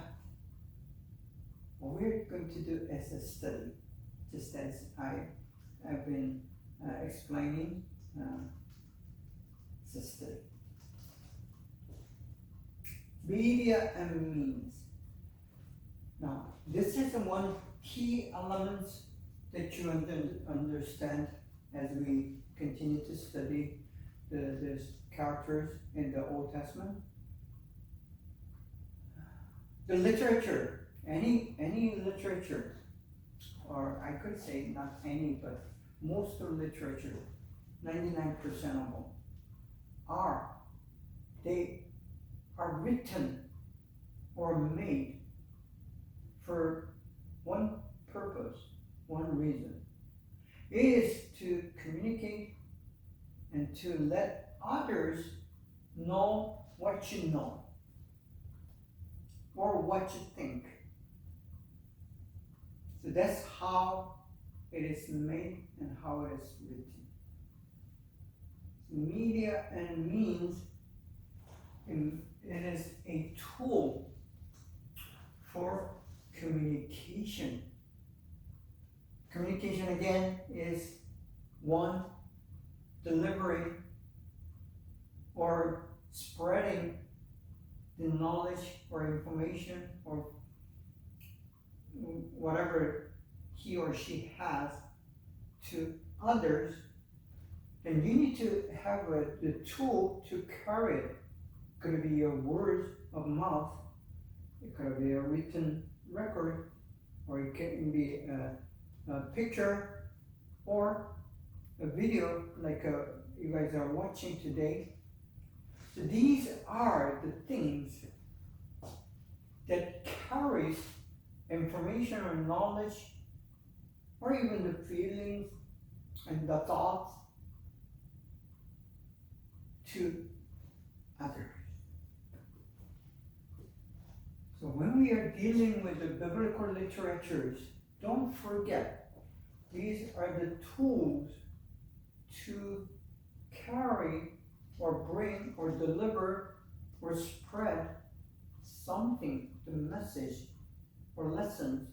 what we're going to do as a study, just as I've been explaining, it's a study. Media and means. Now, this is the one key elements that you understand as we continue to study the characters in the Old Testament. The literature, any literature, or I could say not any, but most of the literature, 99% of them, are written or made for one purpose, one reason. It is to communicate and to let others know what you know or what you think. So that's how it is made and how it is written. Media and means, it is a tool for communication. Communication again is one, delivering or spreading the knowledge or information or whatever he or she has to others, then you need to have the tool to carry it. It could be your words of mouth, it could be a written record, or it can be a picture or a video like you guys are watching today. So these are the things that carries information or knowledge or even the feelings and the thoughts to others. So when we are dealing with the biblical literatures, don't forget, these are the tools to carry or bring or deliver or spread something, the message or lessons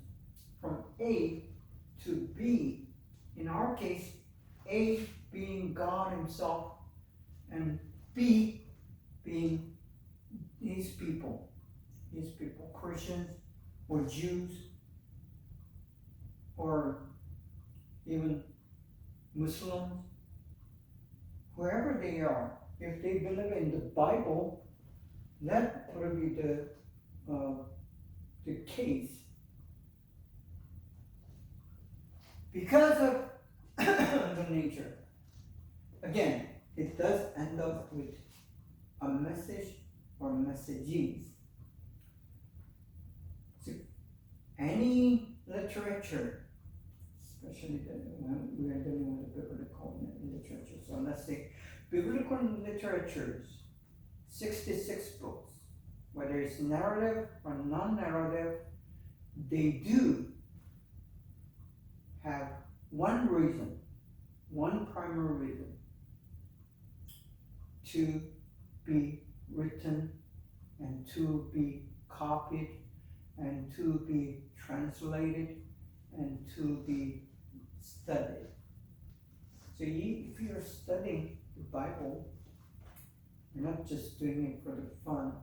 from A to B. In our case, A being God himself and B being his people, Christians or Jews or even Muslims, whoever they are. If they believe in the Bible, that will be the case. Because of the nature. Again, it does end up with a message or messages. So any literature, especially when we are dealing with the biblical literature. So let's say biblical literatures 66 books, whether it's narrative or non-narrative, they do have one reason, one primary reason to be written and to be copied and to be translated and to be studied. So if you're studying the Bible, you're not just doing it for the fun,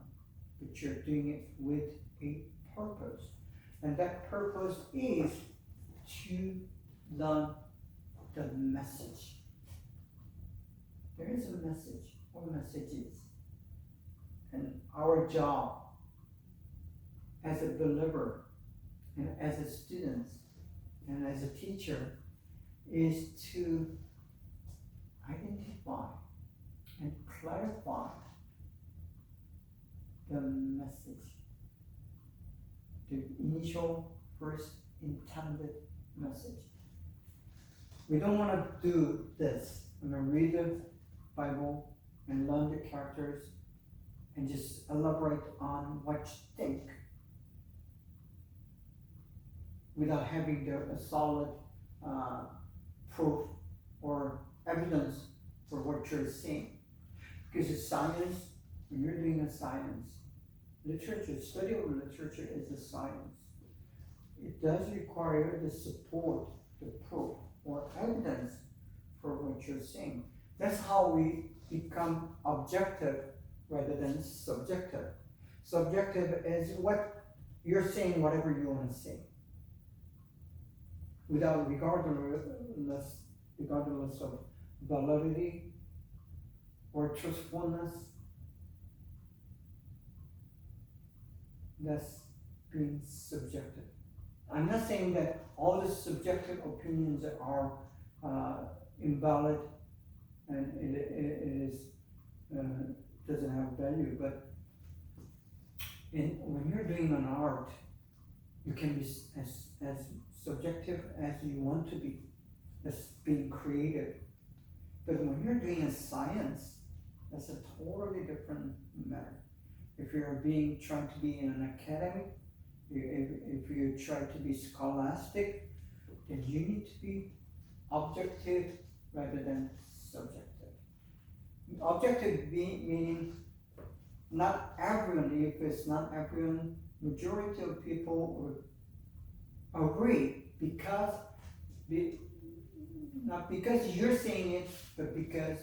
but you're doing it with a purpose. And that purpose is to learn the message. There is a message. What message is? And our job as a believer and as a student and as a teacher is to identify and clarify the message, the initial first intended message. We don't want to do this. I'm going to read the Bible and learn the characters and just elaborate on what you think without having a solid proof or evidence for what you're seeing. Because it's science, when you're doing a science, literature, study of literature is a science. It does require the support, the proof, or evidence for what you're seeing. That's how we become objective rather than subjective. Subjective is what you're saying, whatever you want to say, without regardless of validity or truthfulness. That's being subjective. I'm not saying that all the subjective opinions are invalid and it doesn't have value, but when you're doing an art, you can be as subjective as you want to be, as being creative. But when you're doing a science, that's a totally different matter. If you're trying to be in an academy, if you try to be scholastic, then you need to be objective rather than subjective. Objective meaning not everyone, if it's not everyone, majority of people would agree not because you're saying it, but because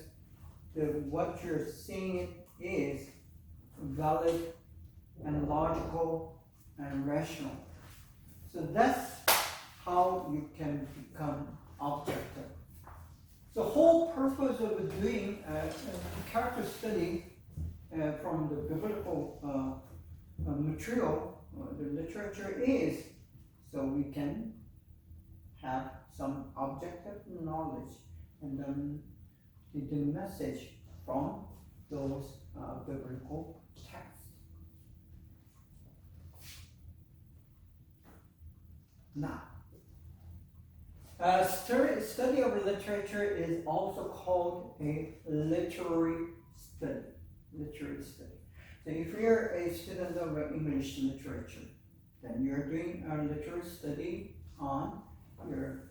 what you're saying it is valid and logical and rational. So that's how you can become objective. The whole purpose of doing character study from the biblical material, the literature, is so we can have some objective knowledge and then the message from those biblical texts. Now, study of literature is also called a literary study. Literary study. So if you're a student of English literature, then you're doing a literary study on your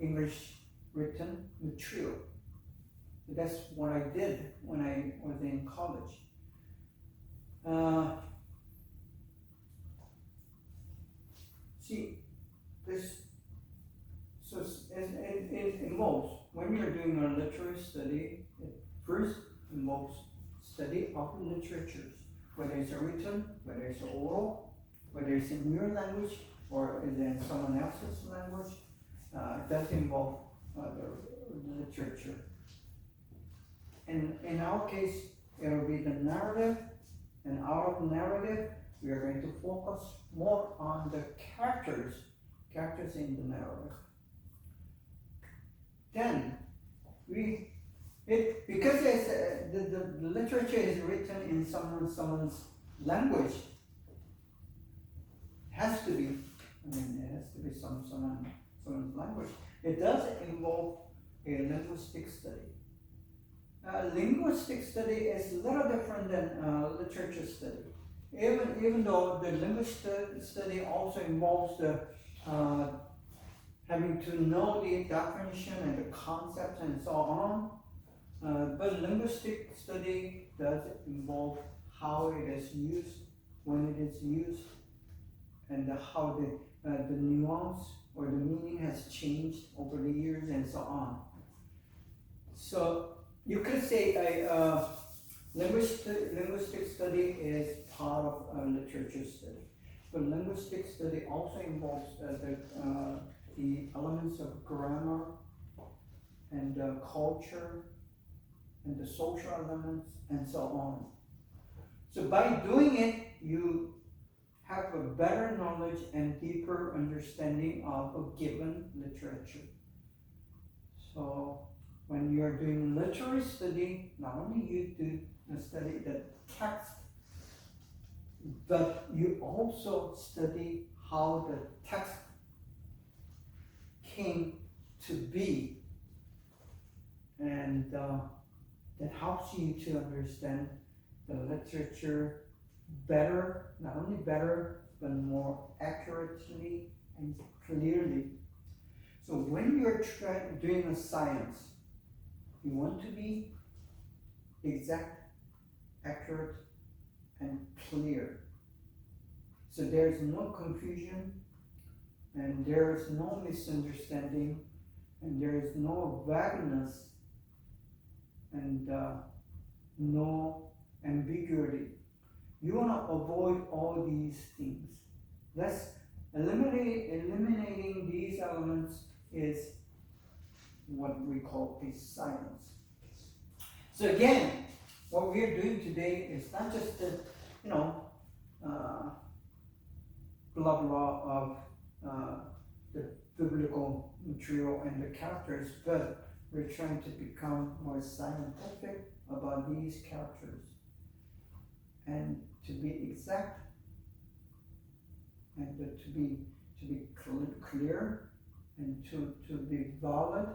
English written material. So that's what I did when I was in college. It involves, when you're doing a literary study, it first involves study of literatures, whether it's written, whether it's oral, whether it's in your language or in someone else's language. It does involve the literature. And in our case, it will be the narrative, and out of narrative, we are going to focus more on the characters in the narrative. Then because the literature is written in someone's language, it has to be someone's language. It does involve a linguistic study. linguistic study is a little different than literature study. Even though the linguistic study also involves the having to know the definition and the concepts and so on, but linguistic study does involve how it is used, when it is used, and how the nuance or the meaning has changed over the years and so on. So you could say linguistic study is part of literature study, but linguistic study also involves the elements of grammar and culture and the social elements and so on. So by doing it, you have a better knowledge and deeper understanding of a given literature. So when you are doing literary study, not only you do study the text, but you also study how the text came to be, and that helps you to understand the literature better, not only better, but more accurately and clearly. So when you're doing a science, you want to be exact, accurate, and clear. So there's no confusion, and there's no misunderstanding, and there is no vagueness, and no ambiguity. You want to avoid all these things. Thus, eliminating these elements is what we call a science. So again, what we are doing today is not just the, blah blah of the biblical material and the characters, but we're trying to become more scientific about these characters and to be exact and to be clear and to be valid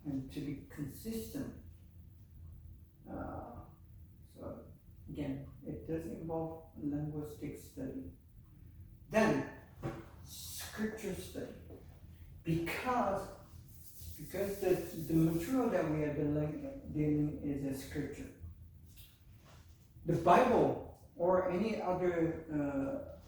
and to be consistent. So again, it does involve linguistic study. Then scripture study, because the material that we are dealing is a scripture. The Bible or any other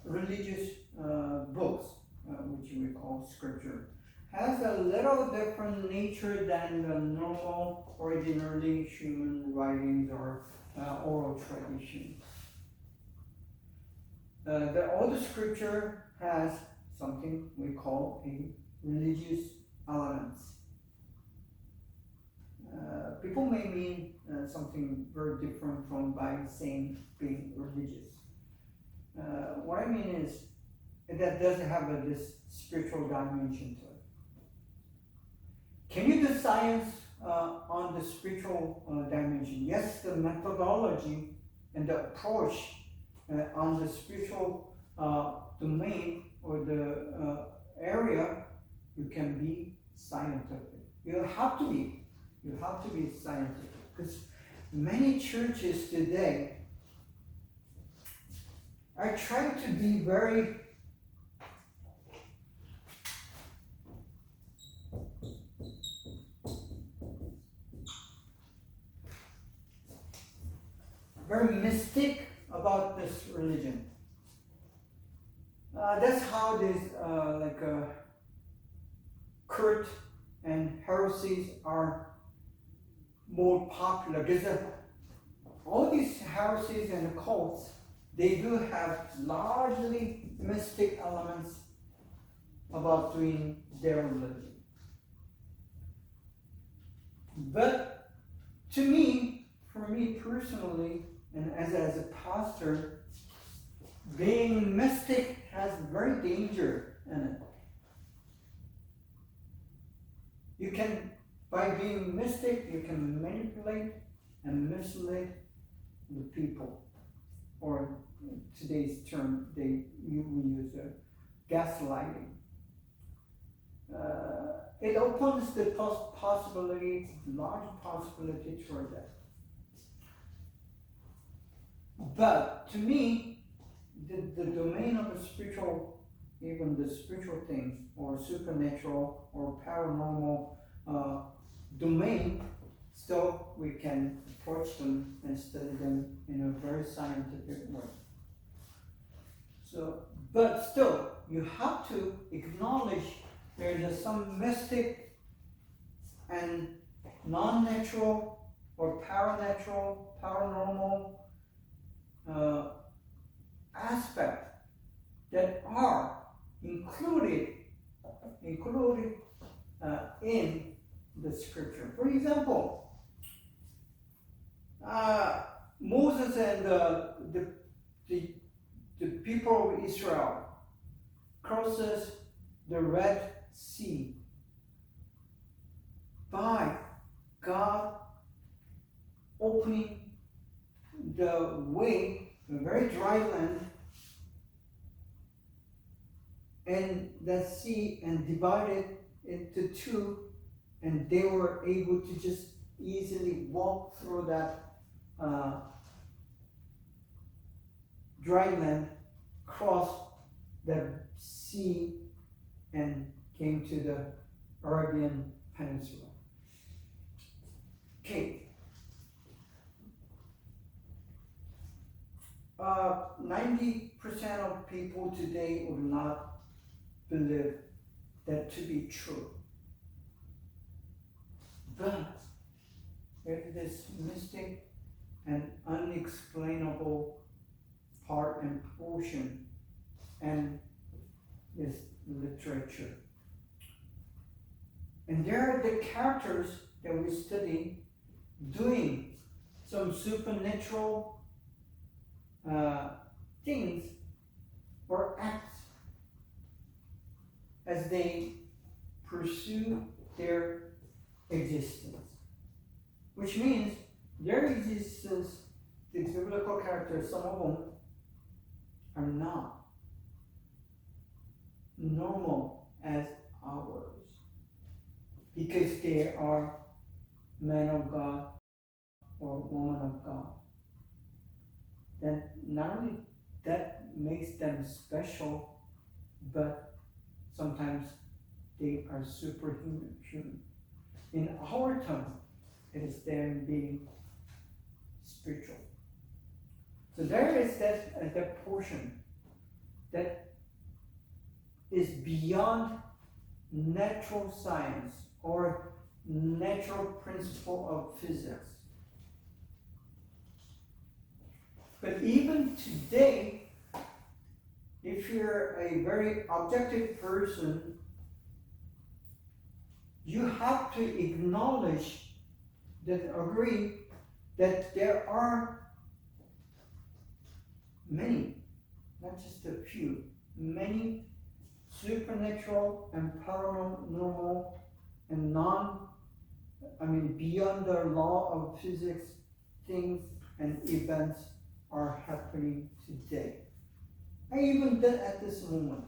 religious books, which we call scripture, has a little different nature than the normal, ordinarily human writings or oral traditions. The older scripture has something we call a religious elements. People may mean something very different from by saying being religious. What I mean is that does have this spiritual dimension to it. Can you do science on the spiritual dimension? Yes, the methodology and the approach on the spiritual domain or the area, you can be scientific. You have to be scientific, because many churches today are trying to be very mystic about this religion. That's how these cult and heresies are more popular, because all these heresies and cults, they do have largely mystic elements about doing their religion. But to me, for me personally, and as a pastor, being mystic has very danger in it. You can, by being mystic, you can manipulate and mislead the people. Or today's term, we use gaslighting. it opens the possibility, large possibility toward that. But to me, the domain of the spiritual, even the spiritual things, or supernatural, or paranormal domain, still we can approach them and study them in a very scientific way. So, but still, you have to acknowledge there is some mystic and non-natural or paranormal aspect that are included in the scripture. For example, Moses and the people of Israel crosses the Red Sea by God opening the way, a very dry land, and the sea, and divided into two, and they were able to just easily walk through that dry land, cross the sea, and came to the Arabian Peninsula. Okay. 90% of people today would not believe that to be true. But there's this mystic and unexplainable part and portion and this literature. And there are the characters that we study doing some supernatural things or acts as they pursue their existence. Which means their existence, the biblical characters, some of them are not normal as ours, because they are man of God or woman of God. Then not only that makes them special, but sometimes they are superhuman. In our time, it is them being spiritual. So there is that portion that is beyond natural science or natural principle of physics. But even today, if you're a very objective person, you have to acknowledge that, agree that there are many, not just a few, many supernatural and paranormal and beyond the law of physics things and events are happening today. And even at this moment,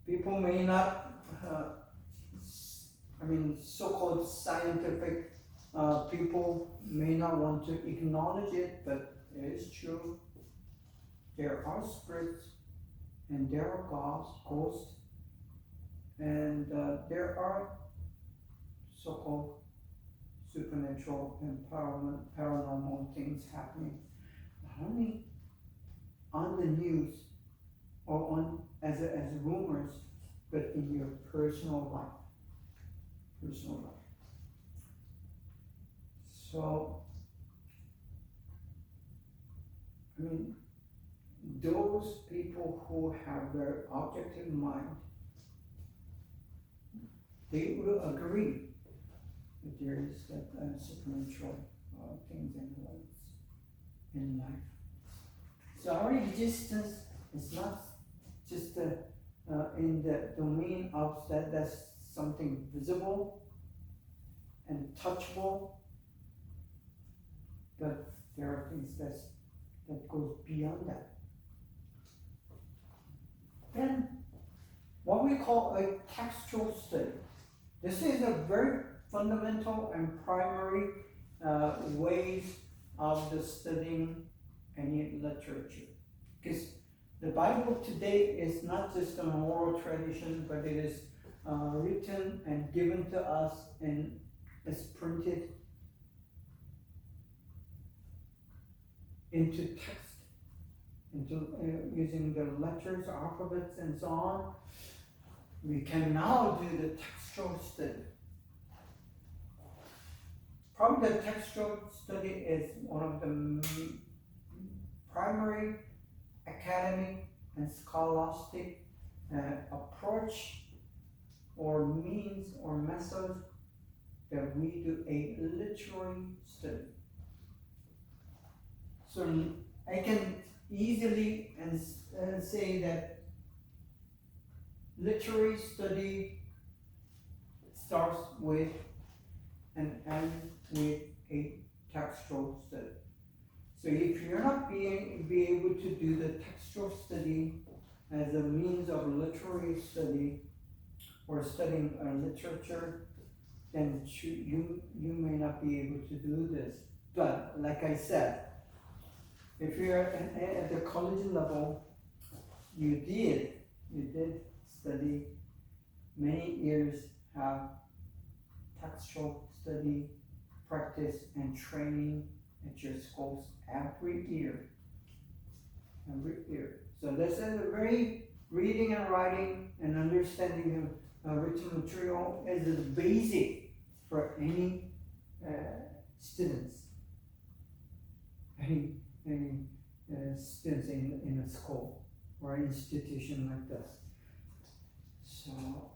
people may not, so-called scientific people may not want to acknowledge it, but it is true. There are spirits, and there are ghosts, and there are so-called supernatural and paranormal things happening, not only on the news or on as rumors, but in your personal life. So, those people who have their objective mind, they will agree that there is that supernatural things in life. So our existence is not just in the domain of that's something visible and touchable, but there are things that goes beyond that. Then what we call a textual study. This is a very fundamental and primary ways of the studying any literature. Because the Bible today is not just an oral tradition, but it is written and given to us and is printed into text, into using the letters, alphabets, and so on. We can now do the textual study. Probably the textual study is one of the primary academic and scholastic approach or means or methods that we do a literary study. So I can easily say that literary study starts with and ends with a textual study. So if you're not be able to do the textual study as a means of literary study or studying literature, then you may not be able to do this. But like I said, if you're at the college level, you did study many years, have textual study, practice, and training at your schools every year. So this is a very reading and writing and understanding of written material is the basic for any students. Any students in a school or institution like this. So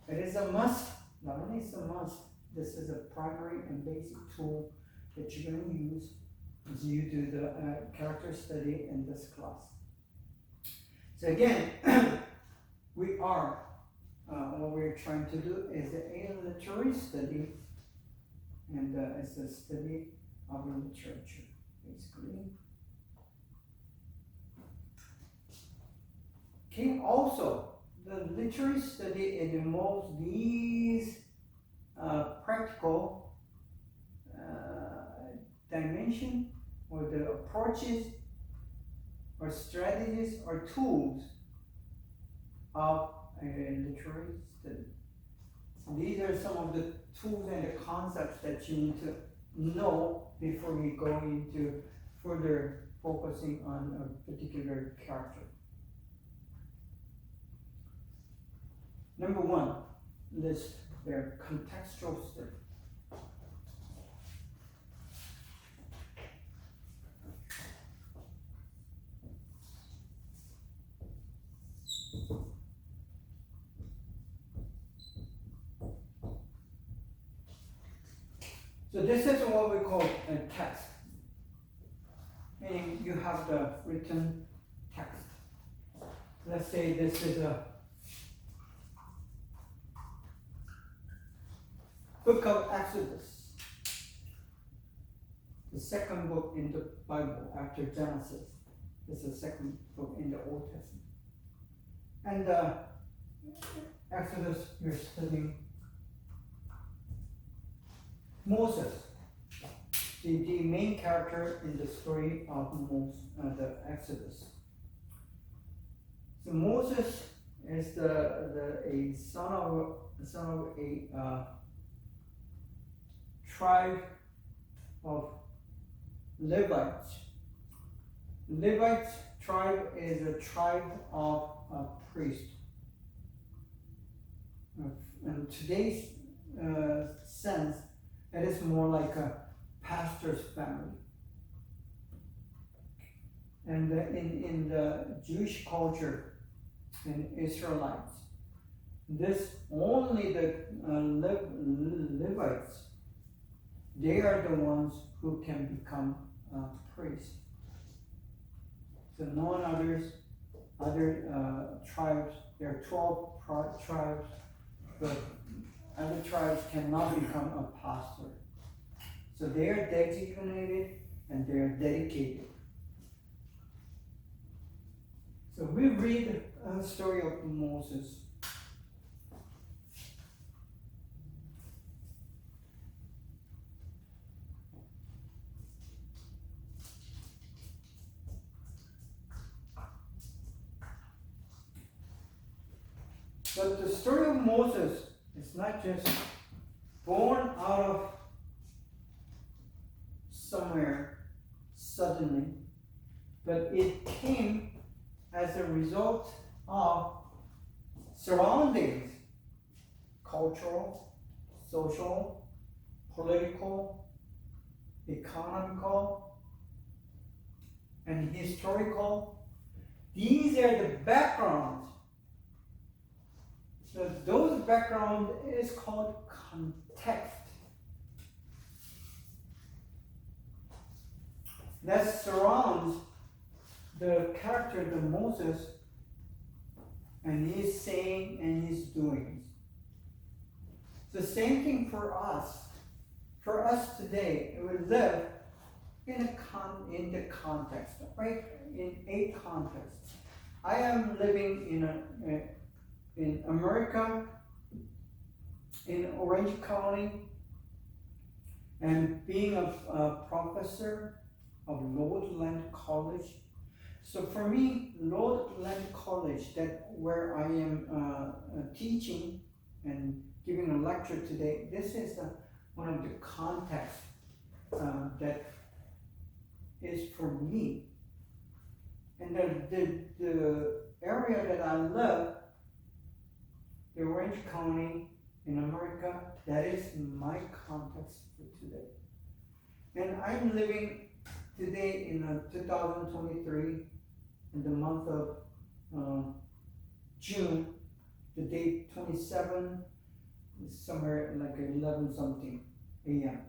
it is a must. Not only is a must, this is a primary and basic tool that you're going to use as you do the character study in this class. So again, what we're trying to do is a literary study, and it's a study of literature, basically. Okay, also, the literary study, it involves these practical dimension or the approaches or strategies or tools of a literary study. So these are some of the tools and the concepts that you need to know before we go into further focusing on a particular character. Number one, list their contextual study. So this is what we call a text, meaning you have the written text. Let's say this is a book of Exodus, the second book in the Bible after Genesis. This is the second book in the Old Testament. And Exodus, you're studying Moses, the main character in the story of the Exodus. So Moses is a son of a tribe of Levites. Levites tribe is a tribe of priests. In today's sense, it is more like a pastor's family. And in the Jewish culture, in Israelites, this only the Levites, they are the ones who can become priests. So no one other tribes, there are 12 tribes, but other tribes cannot become a pastor. So they are designated and they are dedicated. So we read a story of Moses. But the story of Moses is not just born out of somewhere suddenly, but it came as a result of surroundings, cultural, social, political, economical, and historical. These are the backgrounds. So those background is called context. That surrounds the character of Moses and his saying and his doings. The same thing for us. For us today, we live in the context, right? In a context. I am living in America, in Orange County, and being a professor of Lordland College. So for me, Lordland College, that where I am teaching and giving a lecture today, this is one of the contexts that is for me. And the area that I live, the Orange County in America, that is my context for today. And I'm living today in 2023, in the month of June, the date 27, somewhere like 11 something a.m.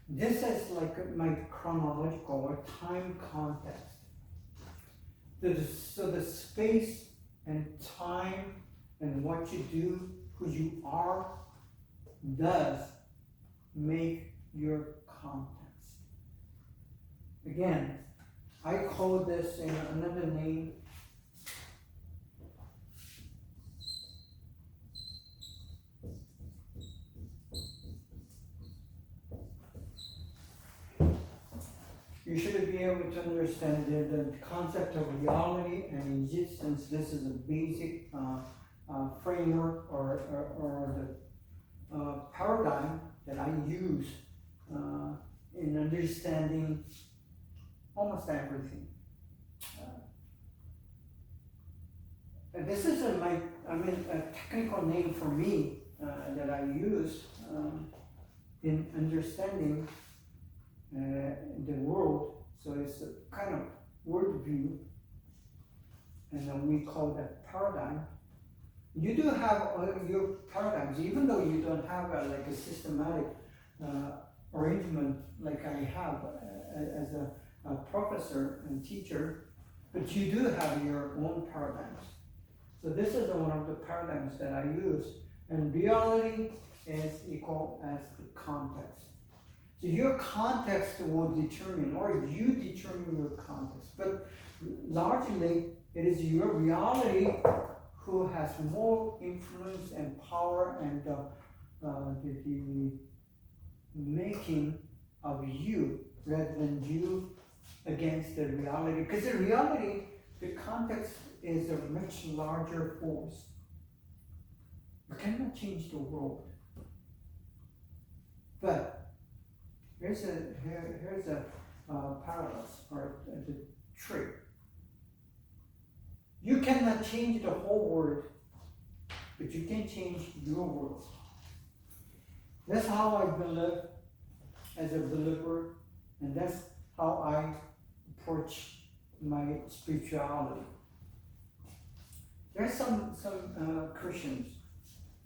This is like my chronological or time context. So the space and time and what you do, who you are, does make your context. Again, I call this in another name you should be able to understand the concept of reality and existence. This is a basic framework or the paradigm that I use in understanding almost everything. And this is a technical name for me that I use in understanding the world. So it's a kind of worldview, and then we call that paradigm. You do have your paradigms, even though you don't have like a systematic arrangement like I have as a professor and teacher, but you do have your own paradigms. So this is one of the paradigms that I use, and reality is equal as the context. So your context will determine, or you determine your context, but largely it is your reality who has more influence and power and the making of you rather than you against the reality. Because the reality, the context is a much larger force. You cannot change the world. But here's a paradox or the trick. You cannot change the whole world, but you can change your world. That's how I believe as a believer, and that's how I approach my spirituality. There are some Christians,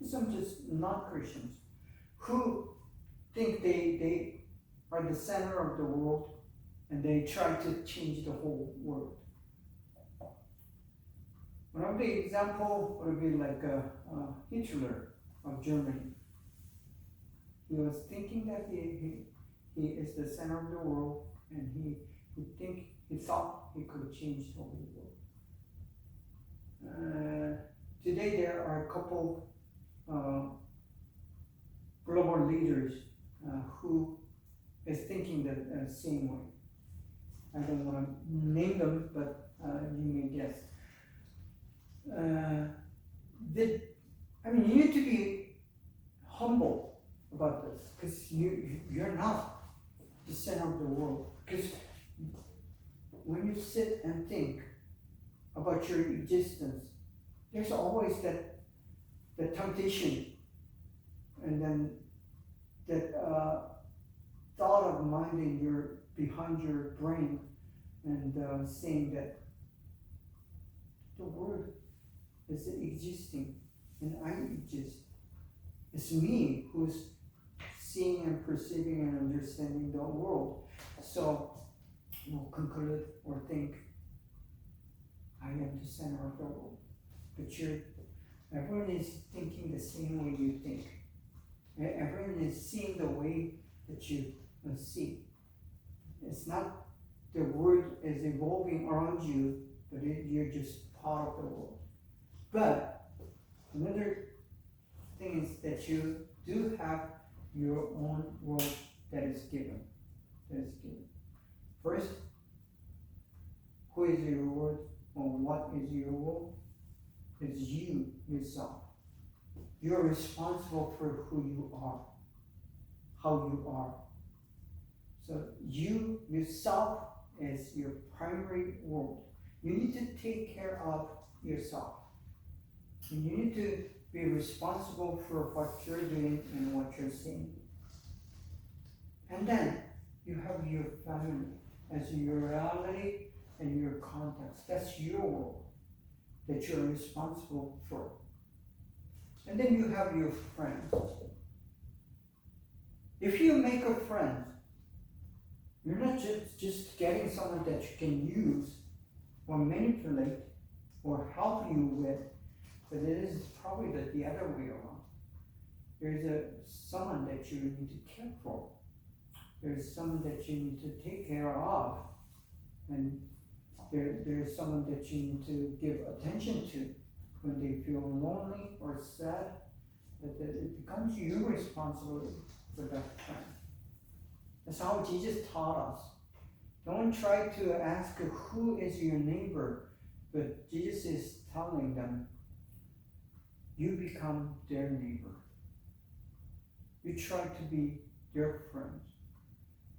some just non-Christians, who think they are the center of the world and they try to change the whole world. One of the example would be like Hitler of Germany. He was thinking that he is the center of the world, and he thought he could change the whole world. Today there are a couple global leaders who is thinking the same way. I don't want to name them, but you may guess. I mean, you need to be humble about this, because you're not the center of the world. Because when you sit and think about your existence, there's always the temptation, and then that thought of mind behind your brain, and saying that the world is existing and I exist. It's me who's seeing and perceiving and understanding the world. So you'll conclude or think, I am the center of the world. But everyone is thinking the same way you think. Everyone is seeing the way that you see. It's not the world is evolving around you, but you're just part of the world. But another thing is that you do have your own world that is given. First, who is your world, or what is your world? It's you yourself. You're responsible for who you are, how you are. So you yourself is your primary world. You need to take care of yourself. You need to be responsible for what you're doing and what you're saying. And then you have your family as your reality and your context. That's your world that you're responsible for. And then you have your friends. If you make a friend, you're not just getting someone that you can use or manipulate or help you with, but it is probably the other way around. There's someone that you need to care for. There's someone that you need to take care of, and there's someone that you need to give attention to when they feel lonely or sad. That it becomes your responsibility for that friend. That's how Jesus taught us. Don't try to ask who is your neighbor, but Jesus is telling them, you become their neighbor. You try to be their friend.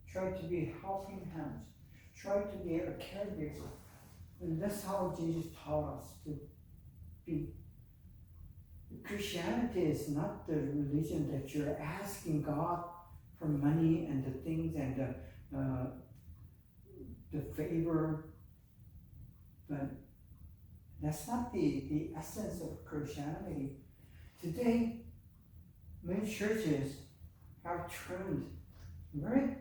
Try to be helping hands. Try to be a caregiver. And that's how Jesus taught us to be. Christianity is not the religion that you're asking God for money and the things and the favor, but that's not the essence of Christianity. Today, many churches have turned very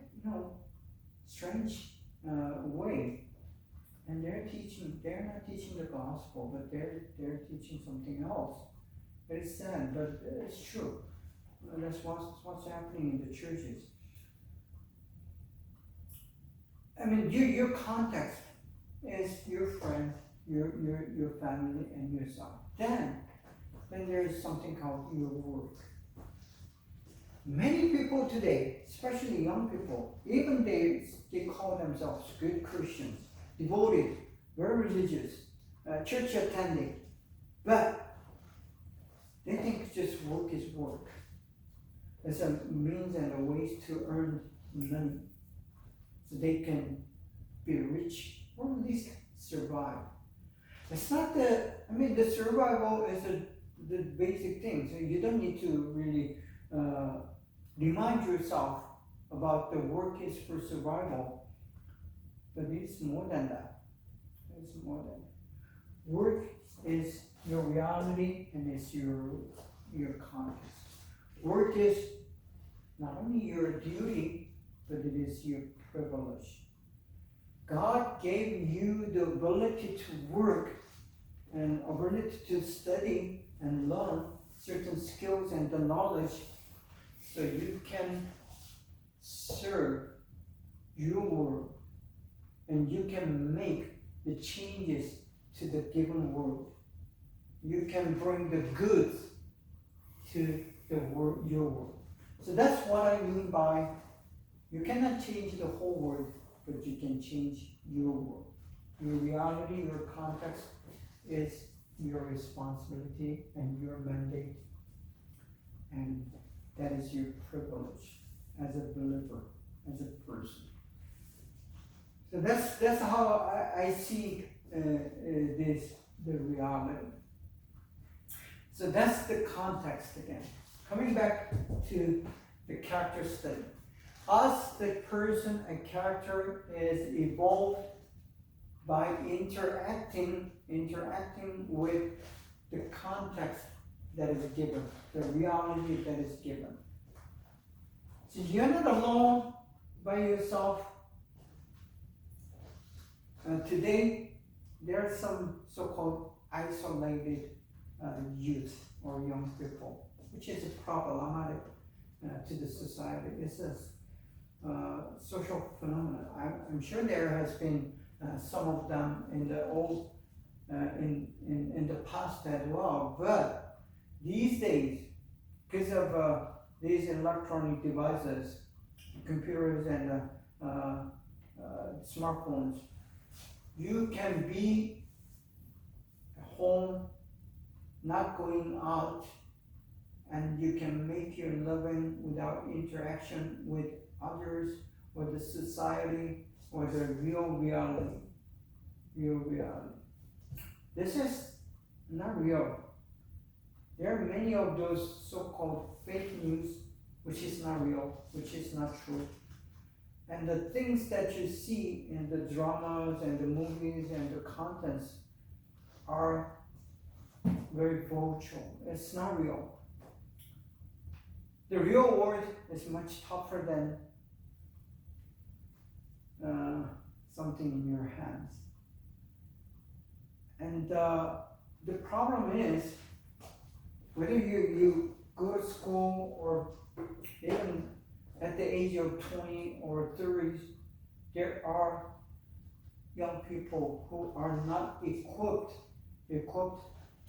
strange way, and they're not teaching the gospel, but they're teaching something else. It's sad, but it's true. That's what's happening in the churches. I mean, your context is your friends, your family, and yourself. Then there is something called your work. Many people today, especially young people, even they call themselves good Christians, devoted, very religious, church attending, but they think just work is work. It's a means and a ways to earn money so they can be rich or at least survive. It's not the survival is the basic thing. So you don't need to really remind yourself about the work is for survival, but it's more than that. It's more than that. Work is your reality and it's your context. Work is not only your duty, but it is your privilege. God gave you the ability to work and ability to study and learn certain skills and the knowledge so you can serve your world and you can make the changes to the given world. You can bring the goods to the world, your world. So that's what I mean by you cannot change the whole world, but you can change your world. Your reality, your context is your responsibility and your mandate and that is your privilege as a believer, as a person. So that's how I see the reality. So that's the context again. Coming back to the character study. Us, the person, a character is evolved by interacting with the context that is given, the reality that is given. So you're not alone by yourself. Today, there are some so-called isolated youth or young people, which is problematic to the society. It's a social phenomenon. I'm sure there has been some of them in the old, in the past as well. But these days, because of these electronic devices, computers and smartphones, you can be at home, not going out, and you can make your living without interaction with others or the society or the real reality. This is not real. There are many of those so-called fake news, which is not real, which is not true. And the things that you see in the dramas and the movies and the contents are very virtual. It's not real. The real world is much tougher than something in your hands. And the problem is, whether you go to school or even at the age of 20 or 30s, there are young people who are not equipped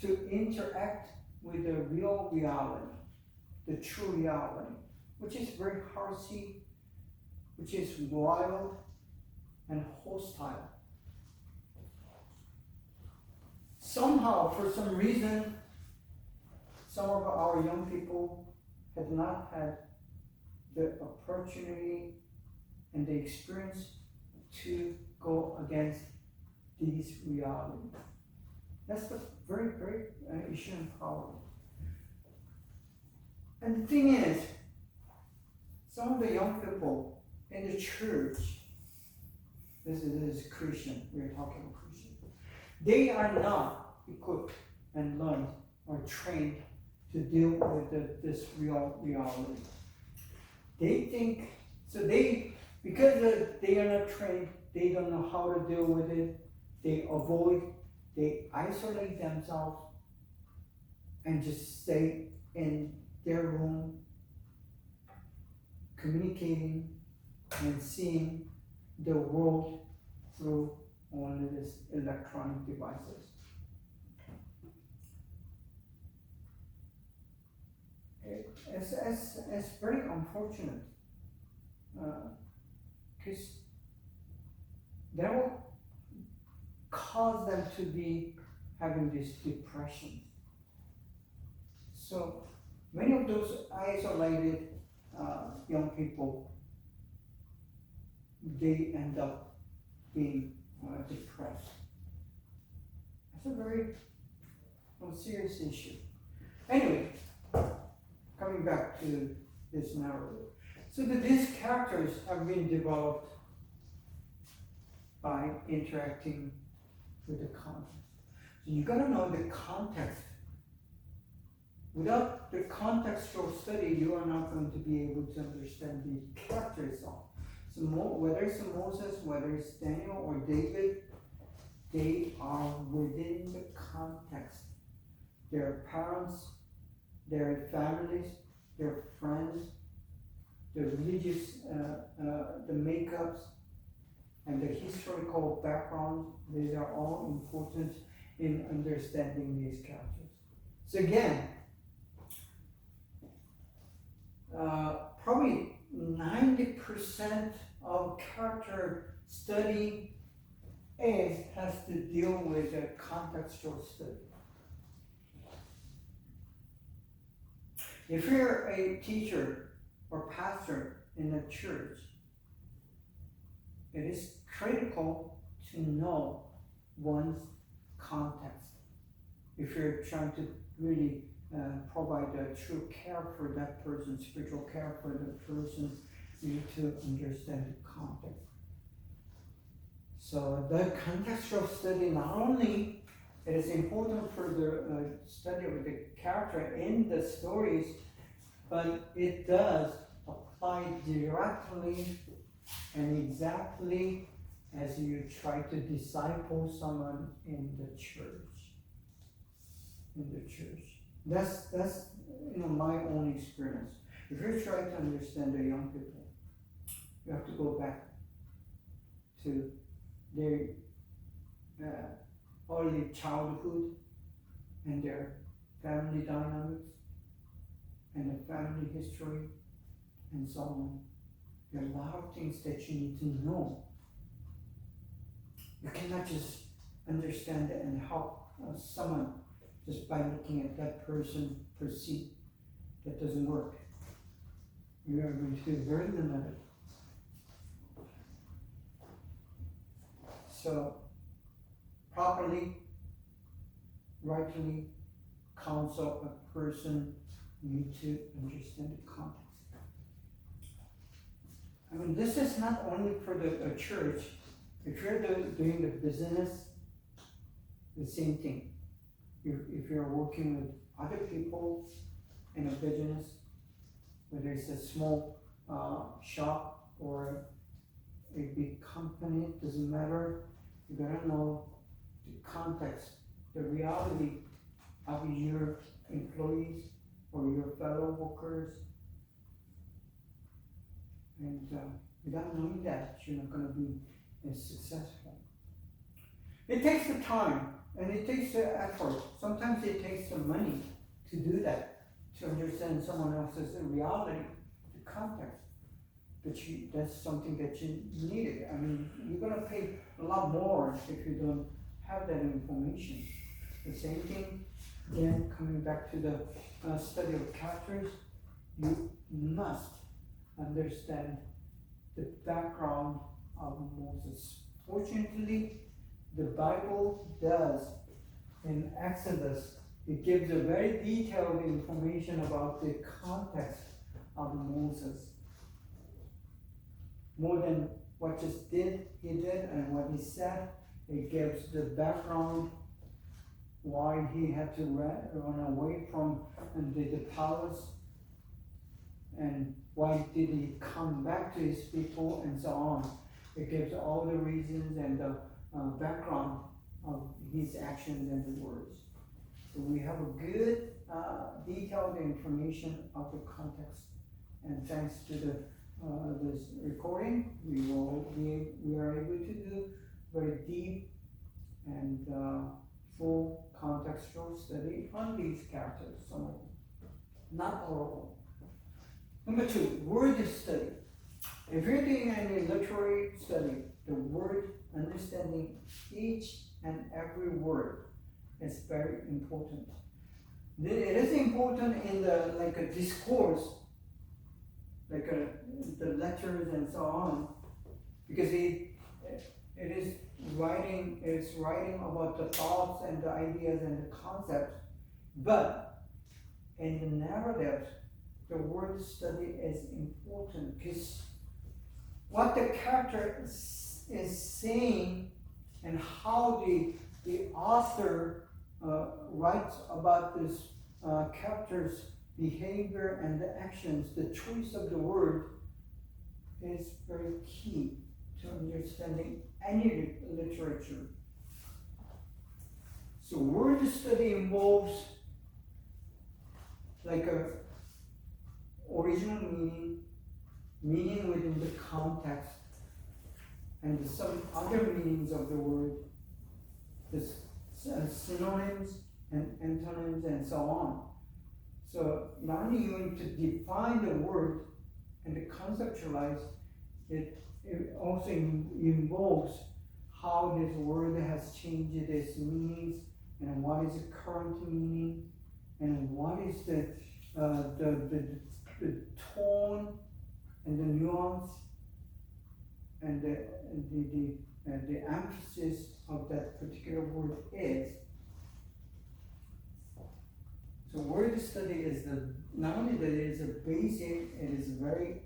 to interact with the real reality, the true reality, which is very harshy, which is wild and hostile. Somehow, for some reason, some of our young people have not had the opportunity and the experience to go against these realities. That's the very, very issue and problem. And the thing is, some of the young people in the church, this is Christian, we're talking Christian, they are not equipped and learned or trained to deal with this real reality. They think, because they are not trained, they don't know how to deal with it, they isolate themselves and just stay in their room, communicating and seeing the world through only these electronic devices. It's very unfortunate, because that will cause them to be having this depression. So many of those isolated young people, they end up being depressed. It's a very serious issue. Anyway, coming back to this narrative. So these characters have been developed by interacting with the context. So you gotta know the context. Without the contextual study, you are not going to be able to understand the character itself. So whether it's Moses, whether it's Daniel or David, they are within the context. Their parents, their families, their friends, the religious, the makeups, and the historical background, these are all important in understanding these characters. So again, probably 90% of character study has to deal with a contextual study. If you're a teacher or pastor in a church, it is critical to know one's context. If you're trying to really provide a true care for that person, spiritual care for that person, you need to understand the context. So the contextual study, not only it is important for the study of the character in the stories, but it does apply directly and exactly as you try to disciple someone in the church. That's my own experience. If you're trying to understand the young people, you have to go back to their early childhood and their family dynamics and the family history and so on. There are a lot of things that you need to know. You cannot just understand it and help someone just by looking at that person perceive. That doesn't work. You are going to be very limited. So, properly, rightly counsel a person, you need to understand the context. I mean, this is not only for the church. If you're doing the business, the same thing. If you're working with other people in a business, whether it's a small shop or a big company, it doesn't matter. You gotta know the context, the reality of your employees or your fellow workers. And without knowing that, you're not gonna be as successful. It takes the time and it takes the effort. Sometimes it takes the money to do that, to understand someone else's reality, the context. But that's something that you needed. I mean, you're gonna pay a lot more if you don't have that information. The same thing, then coming back to the study of characters, you must understand the background of Moses. Fortunately, the Bible does in Exodus, it gives a very detailed information about the context of Moses. More than what he did and what he said, it gives the background why he had to run away from the palace, and why did he come back to his people, and so on. It gives all the reasons and the background of his actions and the words. So we have a good detailed information of the context, and thanks to this recording, we are able to do very deep and full contextual study on these characters, some of them, not all of them. Number 2, word study. If you're doing any literary study, the word, understanding each and every word is very important. It is important in a discourse, the letters and so on, because it is writing about the thoughts and the ideas and the concepts. But in the narrative, the word study is important because what the character is saying and how the author writes about this character's behavior and the actions, the choice of the word is very key to understanding any literature. So word study involves original meaning within the context, and some other meanings of the word, the synonyms and antonyms and so on. So not only you need to define the word and to conceptualize it, it also involves how this word has changed its meanings, and what is the current meaning, and what is the the tone and the nuance and the emphasis of that particular word is. So word study is not only that it is a basic, it is very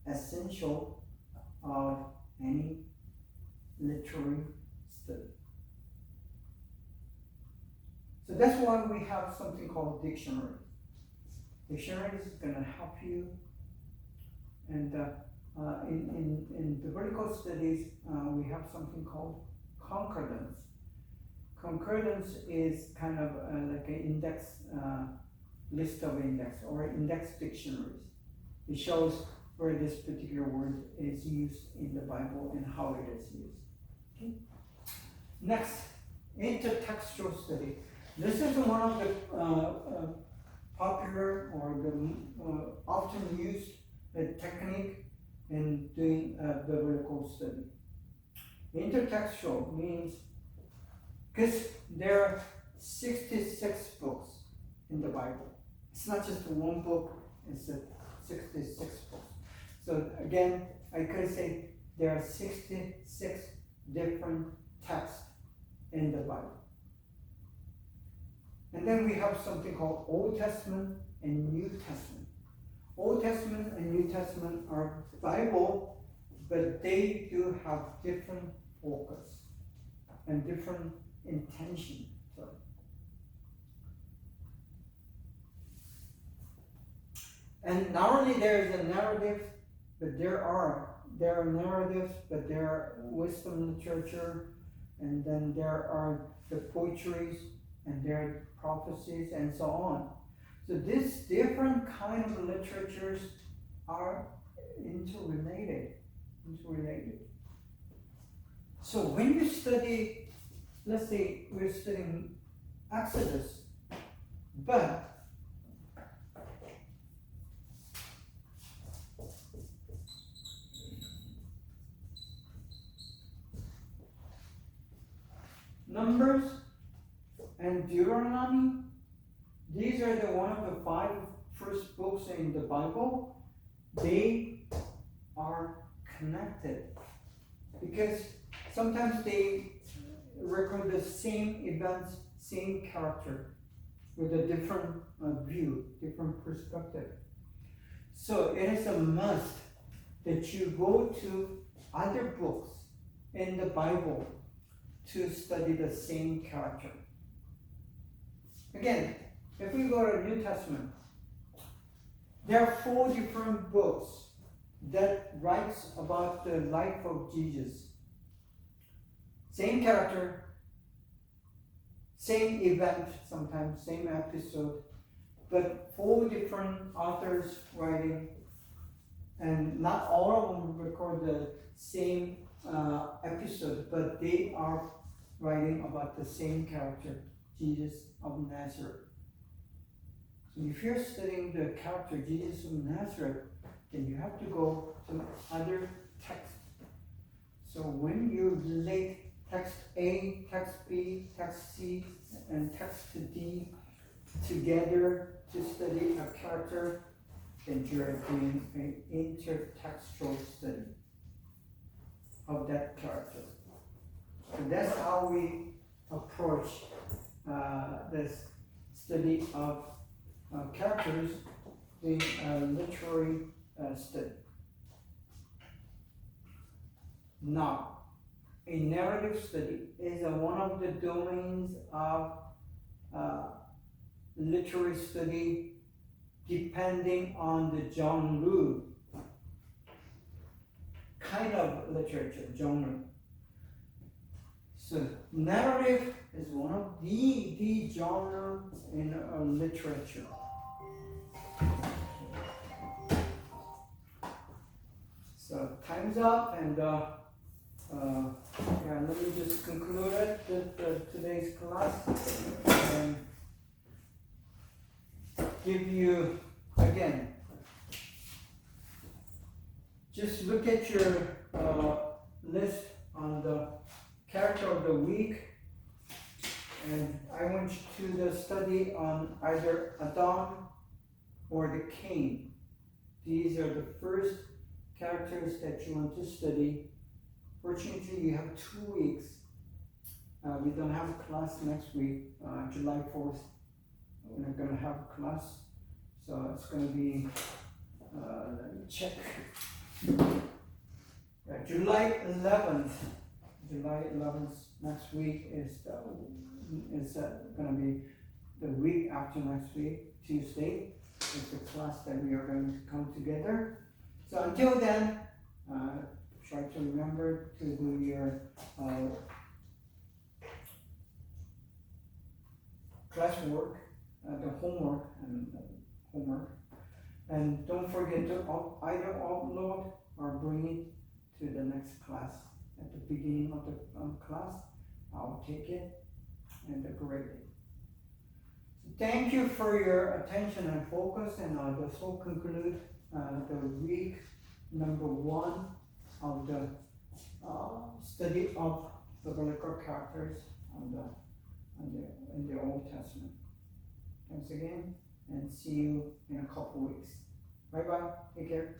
essential of any literary study. So that's why we have something called dictionary. Dictionary is going to help you, and in biblical studies we have something called concordance. Concordance is kind of like an index list of index or index dictionaries. It shows where this particular word is used in the Bible and how it is used. Okay. Next, intertextual study. This is one of the popular or the often used technique in doing biblical study. Intertextual means, because there are 66 books in the Bible. It's not just one book, it's 66 books. So again, I could say there are 66 different texts in the Bible. And then we have something called Old Testament and New Testament. Old Testament and New Testament are Bible, but they do have different focus and different intention. And not only there is a narrative, but there are narratives, but there are wisdom literature, and then there are the poetries, and there are prophecies, and so on. So these different kind of literatures are interrelated. So when you study, let's say we're studying Exodus, but Numbers and Deuteronomy, these are one of the 5 first books in the Bible. They are connected because sometimes they record the same events, same character, with a different view, different perspective. So it is a must that you go to other books in the Bible to study the same character. Again, if we go to New Testament, there are 4 different books that writes about the life of Jesus. Same character, same event, sometimes same episode, but 4 different authors writing, and not all of them record the same episode, but they are writing about the same character, Jesus of Nazareth. So if you're studying the character Jesus of Nazareth, then you have to go to other texts. So when you relate text A, text B, text C, and text D together to study a character, then you're doing an intertextual study of that character. So that's how we approach this study of characters in literary study. Now, a narrative study is one of the domains of literary study depending on the genre, kind of literature, genre. So narrative is one of the genre in literature. So time's up, and let me just conclude it, today's class, and give you, again, just look at your list on the character of the week, and I want you to study on either Adam or the cane. These are the first characters that you want to study. Fortunately, you have 2 weeks. We don't have a class next week, July 4th. We're not going to have a class. So it's going to be, let me check. July 11th. July 11th next week is going to be the week after next week, Tuesday. Is the class that we are going to come together. So until then, try to remember to do your classwork, the homework, and don't forget to either upload or bring it to the next class. At the beginning of the class, I'll take it and grade it. Thank you for your attention and focus, and this will conclude the week number 1 of the study of biblical characters in the Old Testament. Thanks again, and see you in a couple weeks. Bye bye. Take care.